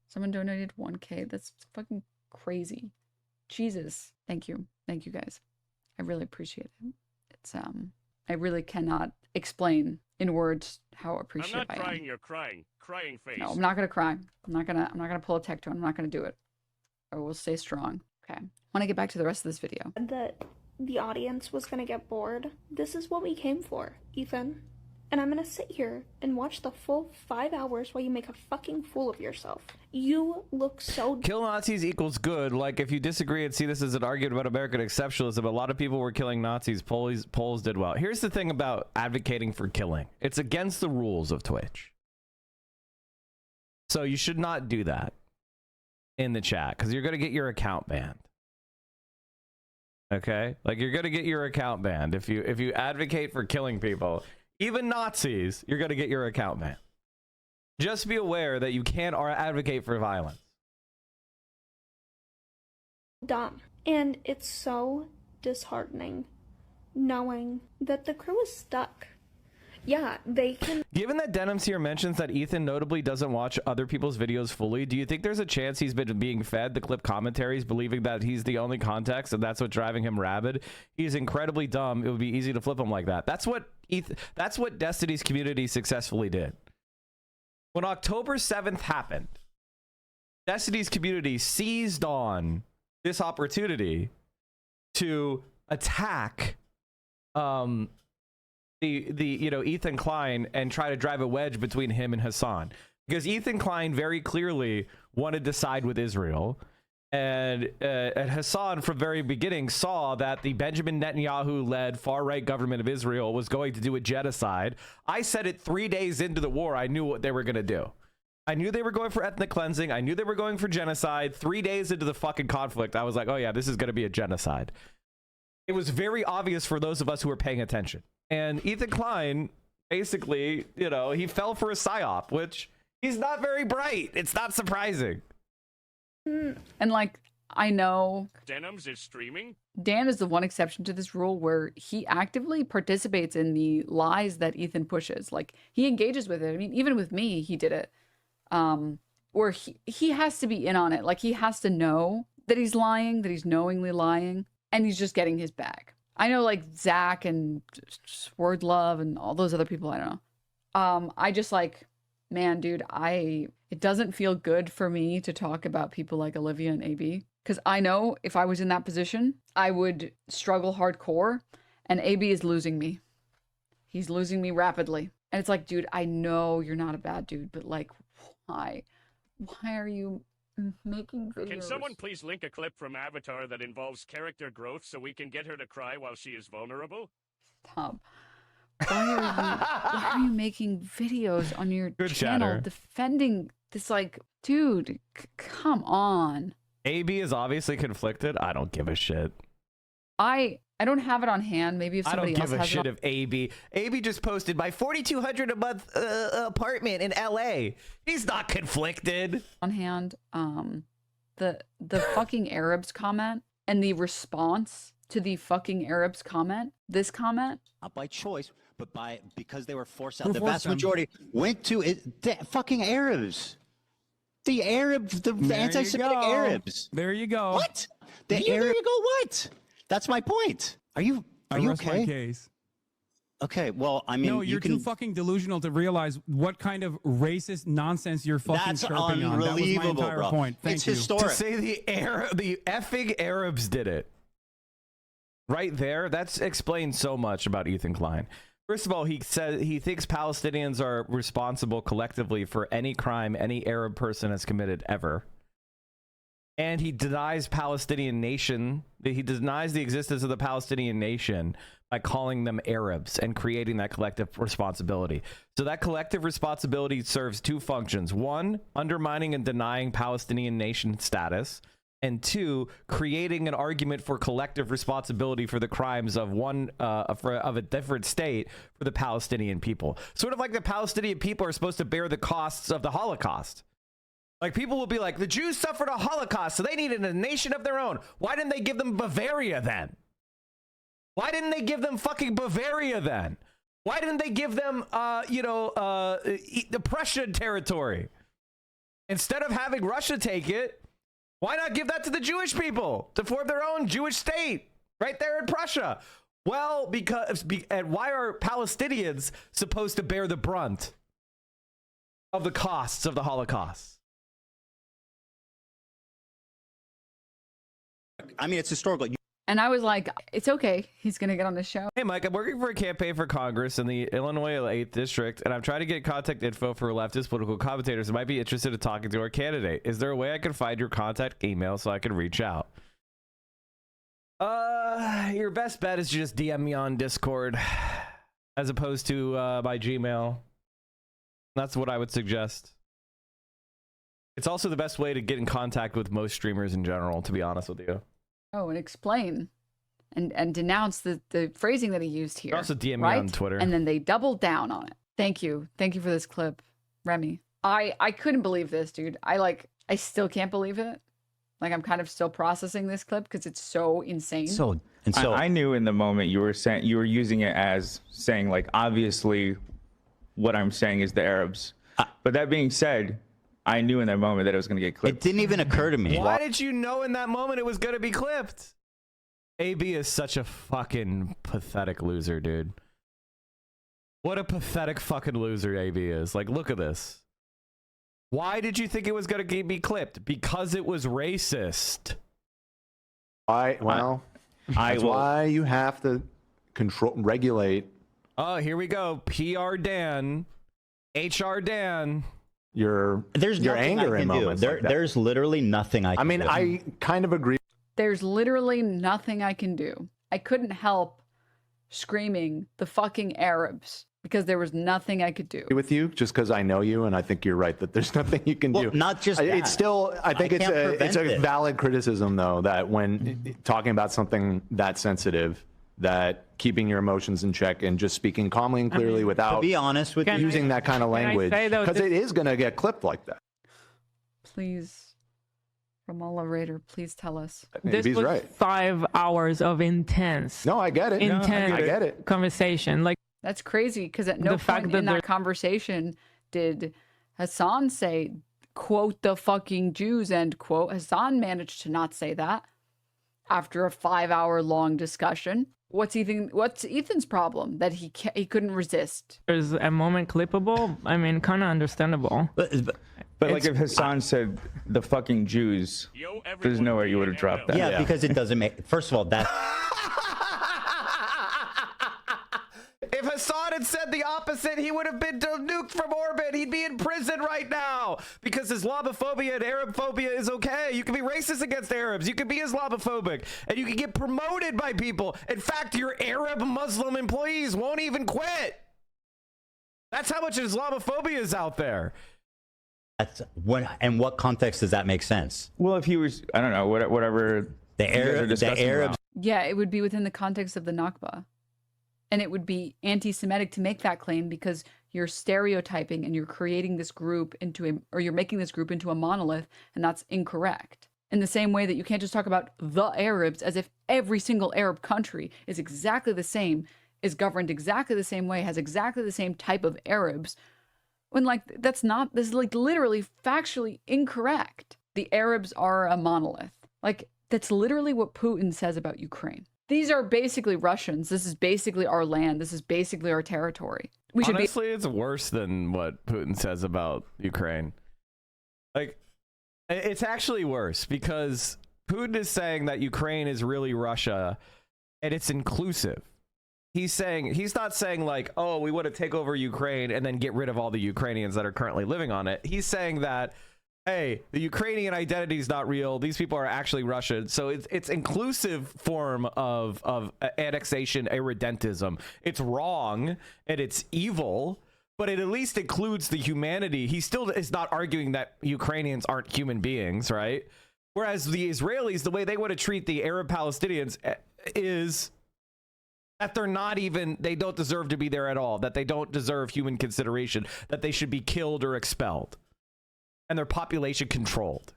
Someone donated 1K. That's fucking crazy. Jesus. Thank you. Thank you, guys. I really appreciate it. It's, I really cannot explain in words how appreciative I am. I'm not crying, you're crying. Crying face. No, I'm not going to cry. I'm not going to pull a tech tone. I'm not going to do it. I will stay strong. Okay. I want to get back to the rest of this video. That the audience was gonna get bored. This is what we came for, Ethan. And I'm gonna sit here and watch the full 5 hours while you make a fucking fool of yourself. You look so... Kill Nazis equals good. Like, if you disagree and see this as an argument about American exceptionalism, a lot of people were killing Nazis. Poles did well. Here's the thing about advocating for killing. It's against the rules of Twitch. So you should not do that in the chat because you're going to get your account banned. Okay? Like, you're going to get your account banned. If you advocate for killing people, even Nazis, you're going to get your account banned. Just be aware that you can't advocate for violence. dumb. And it's so disheartening knowing that the crew is stuck. Yeah, they can. Given that Denims here mentions that Ethan notably doesn't watch other people's videos fully, do you think there's a chance he's been being fed the clip commentaries, believing that he's the only context and that's what's driving him rabid? He's incredibly dumb. It would be easy to flip him like that. That's what Destiny's community successfully did. When October 7th happened, Destiny's community seized on this opportunity to attack Ethan Klein and try to drive a wedge between him and Hassan, because Ethan Klein very clearly wanted to side with Israel, and Hassan from very beginning saw that the Benjamin Netanyahu-led far-right government of Israel was going to do a genocide. I said it 3 days into the war. I knew what they were going to do. I knew they were going for ethnic cleansing. I knew they were going for genocide. 3 days into the fucking conflict, I was like, oh yeah, this is going to be a genocide. It was very obvious for those of us who were paying attention. And Ethan Klein, basically, he fell for a psyop, which he's not very bright. It's not surprising. And like, I know Denims is streaming. Dan is the one exception to this rule where he actively participates in the lies that Ethan pushes. Like, he engages with it. I mean, even with me, he did it. Where he has to be in on it. Like, he has to know that he's lying, that he's knowingly lying, and he's just getting his bag. I know, like, Zach and Word Love and all those other people, I don't know. I just, like, man, dude, it doesn't feel good for me to talk about people like Olivia and AB. Because I know if I was in that position, I would struggle hardcore, and AB is losing me. He's losing me rapidly. And it's like, dude, I know you're not a bad dude, but, like, why? Why are you making videos? Can someone please link a clip from Avatar that involves character growth so we can get her to cry while she is vulnerable? Stop. Why are you making videos on your channel defending this? Like, dude, come on. AB is obviously conflicted. I don't give a shit. I don't have it on hand. Maybe if somebody else has it. I don't give a shit if AB. AB just posted my $4,200 a month apartment in LA. He's not conflicted. On hand, the fucking Arabs comment and the response to the fucking Arabs comment. This comment. Not by choice, but because they were forced out. The vast majority went to the fucking Arabs. The Arabs, the anti-Semitic Arabs. There you go. What? There you go. What? That's my point. Are you okay? My case. Okay, well, I mean, no, you're too fucking delusional to realize what kind of racist nonsense you're fucking chirping on. That was my entire bro. point. Thank you. Historic. To say the effing Arabs did it. Right there, that's explains so much about Ethan Klein. First of all, he said he thinks Palestinians are responsible collectively for any crime any Arab person has committed ever. And he denies Palestinian nation. He denies the existence of the Palestinian nation by calling them Arabs and creating that collective responsibility. So that collective responsibility serves two functions. One, undermining and denying Palestinian nation status. And two, creating an argument for collective responsibility for the crimes of of a different state for the Palestinian people. Sort of like the Palestinian people are supposed to bear the costs of the Holocaust. Like, people will be like, the Jews suffered a Holocaust, so they needed a nation of their own. Why didn't they give them Bavaria then? Why didn't they give them fucking Bavaria then? Why didn't they give them, the Prussian territory? Instead of having Russia take it, why not give that to the Jewish people to form their own Jewish state right there in Prussia? Well, and why are Palestinians supposed to bear the brunt of the costs of the Holocaust? I mean, it's historical. And I was like, it's okay. He's going to get on the show. Hey, Mike, I'm working for a campaign for Congress in the Illinois 8th District, and I'm trying to get contact info for leftist political commentators who might be interested in talking to our candidate. Is there a way I can find your contact email so I can reach out? Your best bet is just DM me on Discord as opposed to my Gmail. That's what I would suggest. It's also the best way to get in contact with most streamers in general, to be honest with you. Oh, and explain and denounce the phrasing that he used here. Also DM me on Twitter. And then they doubled down on it. Thank you. Thank you for this clip, Remy. I couldn't believe this, dude. I still can't believe it. Like, I'm kind of still processing this clip because it's so insane. So I knew in the moment you were using it as saying, like, obviously what I'm saying is the Arabs. But that being said, I knew in that moment that it was going to get clipped. It didn't even occur to me. Why did you know in that moment it was going to be clipped? AB is such a fucking pathetic loser, dude. What a pathetic fucking loser AB is. Like, look at this. Why did you think it was going to be clipped? Because it was racist. Well, that's why you have to regulate. Oh, here we go. PR Dan, HR Dan. Your anger in moments. There's literally nothing I can do. I kind of agree. There's literally nothing I can do. I couldn't help screaming the fucking Arabs because there was nothing I could do. With you, just because I know you, and I think you're right that there's nothing you can do. Not just that. It's still, I think it's a valid criticism, though, that when talking about something that sensitive, that keeping your emotions in check and just speaking calmly and clearly without to be honest with using that kind of language, because it is going to get clipped like that. Please, Ramallah Raider, please tell us. This was right. 5 hours of intense. No, I get it. Intense I get it. conversation. Like, that's crazy because at no point in that conversation did Hassan say, quote, the fucking Jews, end quote. Hassan managed to not say that after a 5-hour long discussion. What's Ethan's problem that he couldn't resist? Is a moment clippable? I mean, kind of understandable. But like if Hassan said the fucking Jews, there's no way you would have dropped that. Yeah, because it doesn't make. First of all, that. If Hassan had said the opposite, he would have been nuked from orbit. He'd be in prison right now because Islamophobia and Arabphobia is okay. You can be racist against Arabs. You can be Islamophobic, and you can get promoted by people. In fact, your Arab Muslim employees won't even quit. That's how much Islamophobia is out there. That's in what context does that make sense? Well, if he was, I don't know, whatever the Arabs. Yeah, it would be within the context of the Nakba. And it would be anti-Semitic to make that claim because you're stereotyping and you're creating this group or you're making this group into a monolith, and that's incorrect. In the same way that you can't just talk about the Arabs as if every single Arab country is exactly the same, is governed exactly the same way, has exactly the same type of Arabs, when this is like literally factually incorrect. The Arabs are a monolith. Like, that's literally what Putin says about Ukraine. These are basically Russians. This is basically our land. This is basically our territory. Honestly, it's worse than what Putin says about Ukraine. Like, it's actually worse because Putin is saying that Ukraine is really Russia and it's inclusive. He's not saying like, oh, we want to take over Ukraine and then get rid of all the Ukrainians that are currently living on it. He's saying that, hey, the Ukrainian identity is not real. These people are actually Russian. So it's inclusive form of annexation, irredentism. It's wrong and it's evil, but it at least includes the humanity. He still is not arguing that Ukrainians aren't human beings, right? Whereas the Israelis, the way they want to treat the Arab Palestinians is that they don't deserve to be there at all, that they don't deserve human consideration, that they should be killed or expelled. And their population controlled.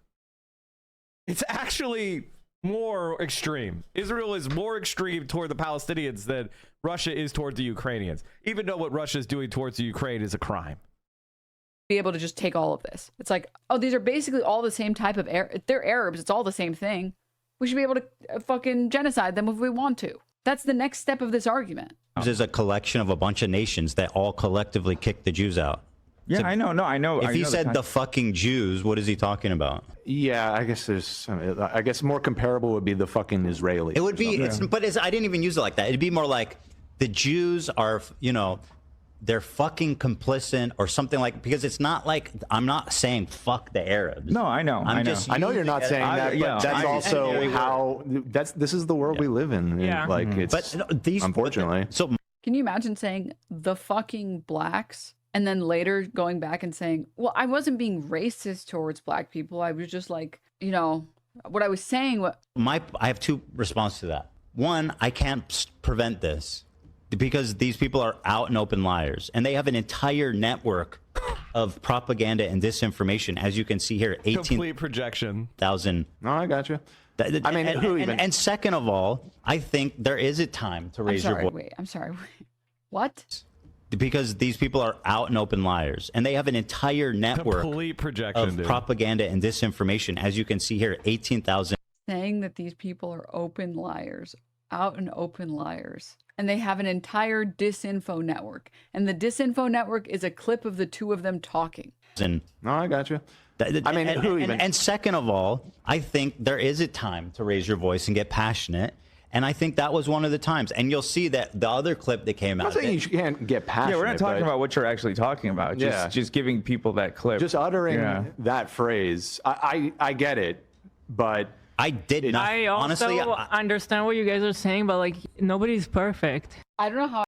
It's actually more extreme. Israel is more extreme toward the Palestinians than Russia is toward the Ukrainians, even though what Russia is doing towards the Ukraine is a crime. Be able to just take all of this. It's like, oh, these are basically all the same type of they're Arabs. It's all the same thing. We should be able to fucking genocide them if we want to. That's the next step of this argument. This is a collection of a bunch of nations that all collectively kicked the Jews out. Yeah, so, I know. No, I know. If he said the fucking Jews, what is he talking about? Yeah, I guess more comparable would be the fucking Israelis. It would be, I didn't even use it like that. It'd be more like the Jews are, they're fucking complicit or something like, because it's not like, I'm not saying fuck the Arabs. No, I know. I know you're not saying that, but that's also how, this is the world we live in. Yeah. Like, it's, unfortunately. So can you imagine saying the fucking blacks? And then later going back and saying, well, I wasn't being racist towards black people. I was just like, what I was saying. I have two responses to that. One, I can't prevent this because these people are out and open liars. And they have an entire network of propaganda and disinformation. As you can see here, 18,000. Complete projection. No, I got you. I mean, and second of all, I think there is a time to raise your voice. I'm sorry. What? Because these people are out and open liars, and they have an entire network Complete projection, of dude. propaganda and disinformation. As you can see here, 18,000. Saying that these people are open liars, out and open liars, and they have an entire disinfo network, and the disinfo network is a clip of the two of them talking. No, I got you. I mean, and second of all, I think there is a time to raise your voice and get passionate. And I think that was one of the times. And you'll see that the other clip that came out. I'm not saying you can't get passionate. Yeah, we're not talking about what you're actually talking about. Just giving people that clip. Just uttering that phrase. I get it, but I didn't. I also honestly, understand what you guys are saying, but like nobody's perfect. I don't know how.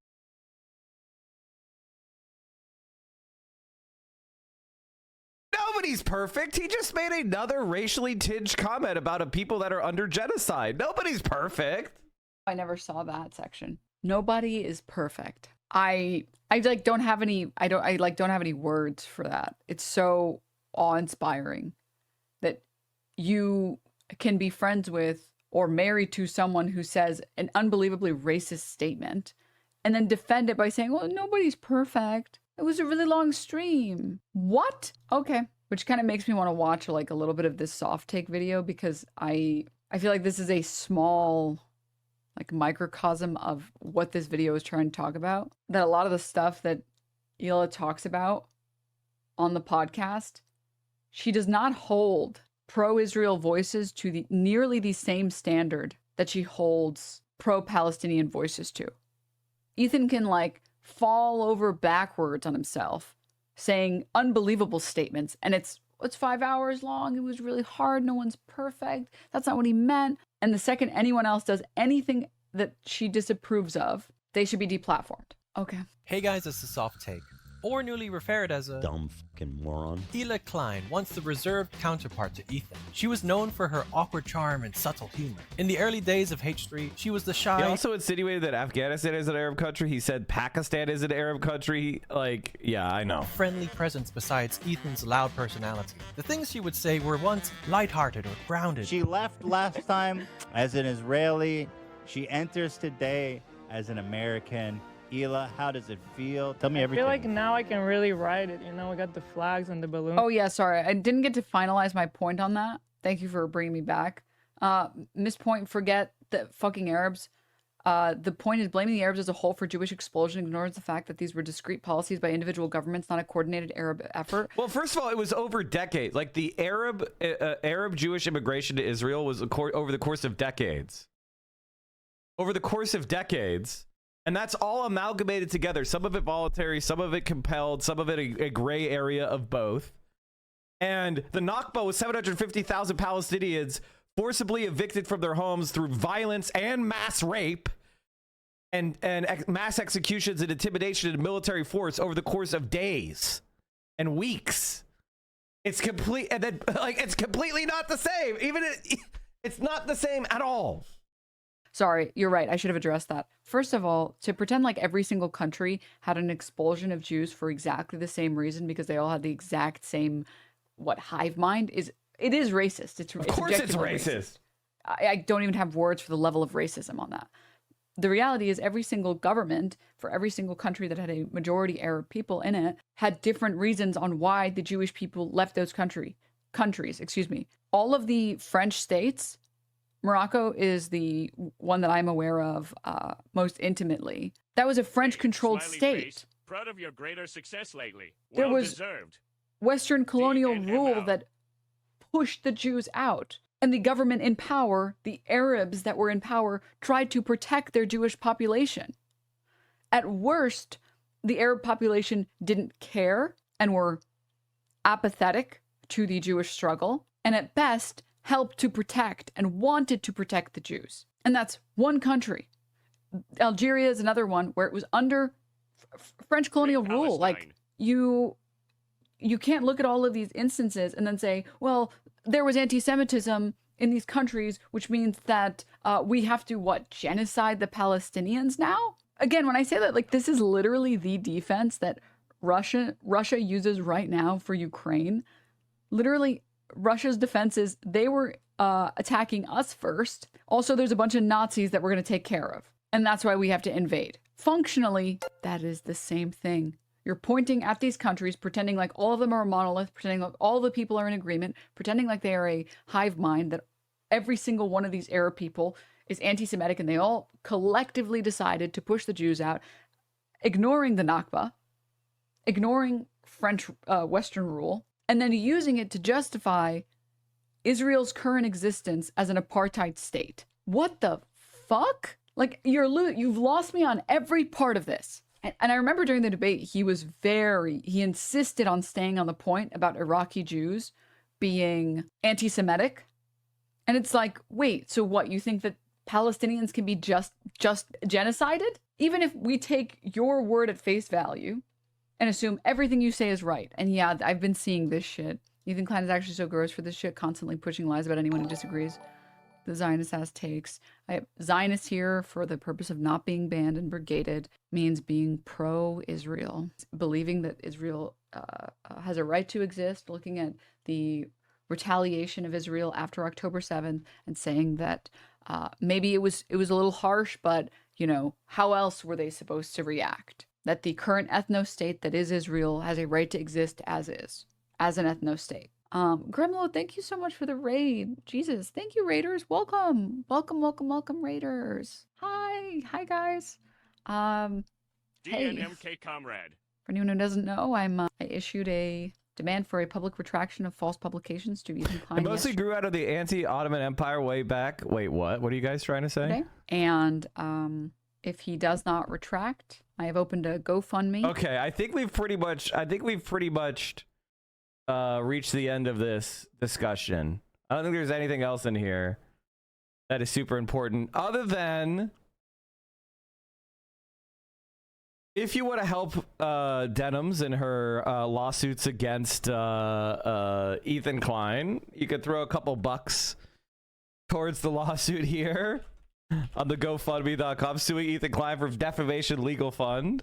Nobody's perfect. He just made another racially tinged comment about people that are under genocide. Nobody's perfect. I never saw that section. Nobody is perfect. I don't have any words for that. It's so awe-inspiring that you can be friends with or married to someone who says an unbelievably racist statement and then defend it by saying, well, nobody's perfect. It was a really long stream. What? Okay. Which kind of makes me want to watch like a little bit of this soft take video, because I feel like this is a small like microcosm of what this video is trying to talk about. That a lot of the stuff that Hila talks about on the podcast, she does not hold pro-Israel voices to nearly the same standard that she holds pro-Palestinian voices to. Ethan can like fall over backwards on himself saying unbelievable statements, and it's 5 hours long, it was really hard, no one's perfect, that's not what he meant. And the second anyone else does anything that she disapproves of, they should be deplatformed. Okay. Hey guys, it's the Soft Take, or newly referred as a dumb fucking moron. Hila Klein, once the reserved counterpart to Ethan. She was known for her awkward charm and subtle humor. In the early days of H3, she was the shy... He also insinuated that Afghanistan is an Arab country. He said Pakistan is an Arab country. Like, yeah, I know. Friendly presence besides Ethan's loud personality. The things she would say were once lighthearted or grounded. She left last time as an Israeli. She enters today as an American. Hila, how does it feel? Tell me everything. I feel like now I can really ride it. You know, we got the flags and the balloons. Oh yeah, sorry. I didn't get to finalize my point on that. Thank you for bringing me back. Miss Point, forget the fucking Arabs. The point is blaming the Arabs as a whole for Jewish explosion ignores the fact that these were discrete policies by individual governments, not a coordinated Arab effort. Well, first of all, it was over decades. Like the Arab Jewish immigration to Israel was over the course of decades. Over the course of decades. And that's all amalgamated together. Some of it voluntary, some of it compelled, some of it a gray area of both. And the Nakba was 750,000 Palestinians forcibly evicted from their homes through violence and mass rape and mass executions and intimidation and military force over the course of days and weeks. It's complete, and then like it's completely not the same. It's not the same at all. Sorry, you're right. I should have addressed that. First of all, to pretend like every single country had an expulsion of Jews for exactly the same reason because they all had the exact same, hive mind, it is racist. Of course it's racist. I don't even have words for the level of racism on that. The reality is every single government for every single country that had a majority Arab people in it had different reasons on why the Jewish people left those countries. All of the French states, Morocco is the one that I'm aware of most intimately. That was a French-controlled state. Face, proud of your greater success lately. There was deserved. Western colonial rule that pushed the Jews out. And the government in power, the Arabs that were in power, tried to protect their Jewish population. At worst, the Arab population didn't care and were apathetic to the Jewish struggle. And at best, helped to protect and wanted to protect the Jews. And that's one country. Algeria is another one where it was under French colonial rule. Like, you can't look at all of these instances and then say, well, there was anti-Semitism in these countries, which means that we have to, genocide the Palestinians now? Again, when I say that, like, this is literally the defense that Russia uses right now for Ukraine, literally Russia's defenses, they were attacking us first. Also, there's a bunch of Nazis that we're going to take care of. And that's why we have to invade. Functionally, that is the same thing. You're pointing at these countries, pretending like all of them are a monolith, pretending like all the people are in agreement, pretending like they are a hive mind, that every single one of these Arab people is anti-Semitic, and they all collectively decided to push the Jews out, ignoring the Nakba, ignoring French Western rule, and then using it to justify Israel's current existence as an apartheid state. What the fuck? Like, you've lost me on every part of this. And I remember during the debate, he insisted on staying on the point about Iraqi Jews being anti-Semitic. And it's like, wait, so what? You think that Palestinians can be just genocided? Even if we take your word at face value and assume everything you say is right. And yeah, I've been seeing this shit. Ethan Klein is actually so gross for this shit, constantly pushing lies about anyone who disagrees. The Zionist ass takes. I have Zionists here for the purpose of not being banned and brigaded means being pro-Israel, believing that Israel has a right to exist, looking at the retaliation of Israel after October 7th and saying that maybe it was a little harsh, but you know, how else were they supposed to react? That the current ethno-state that is Israel has a right to exist as is, as an ethno-state. Grimlo, thank you so much for the raid. Jesus, thank you, raiders. Welcome, raiders. Hi, guys. DNMK comrade. For anyone who doesn't know, I issued a demand for a public retraction of false publications to Ethan Klein. It mostly grew out of the anti-Ottoman Empire way back. Wait, what? What are you guys trying to say? Okay. And if he does not retract, I have opened a GoFundMe. Okay, I think we've pretty much reached the end of this discussion. I don't think there's anything else in here that is super important other than if you want to help Denims in her lawsuits against Ethan Klein, you could throw a couple bucks towards the lawsuit here on the GoFundMe.com, Suing Ethan Klein for defamation legal fund.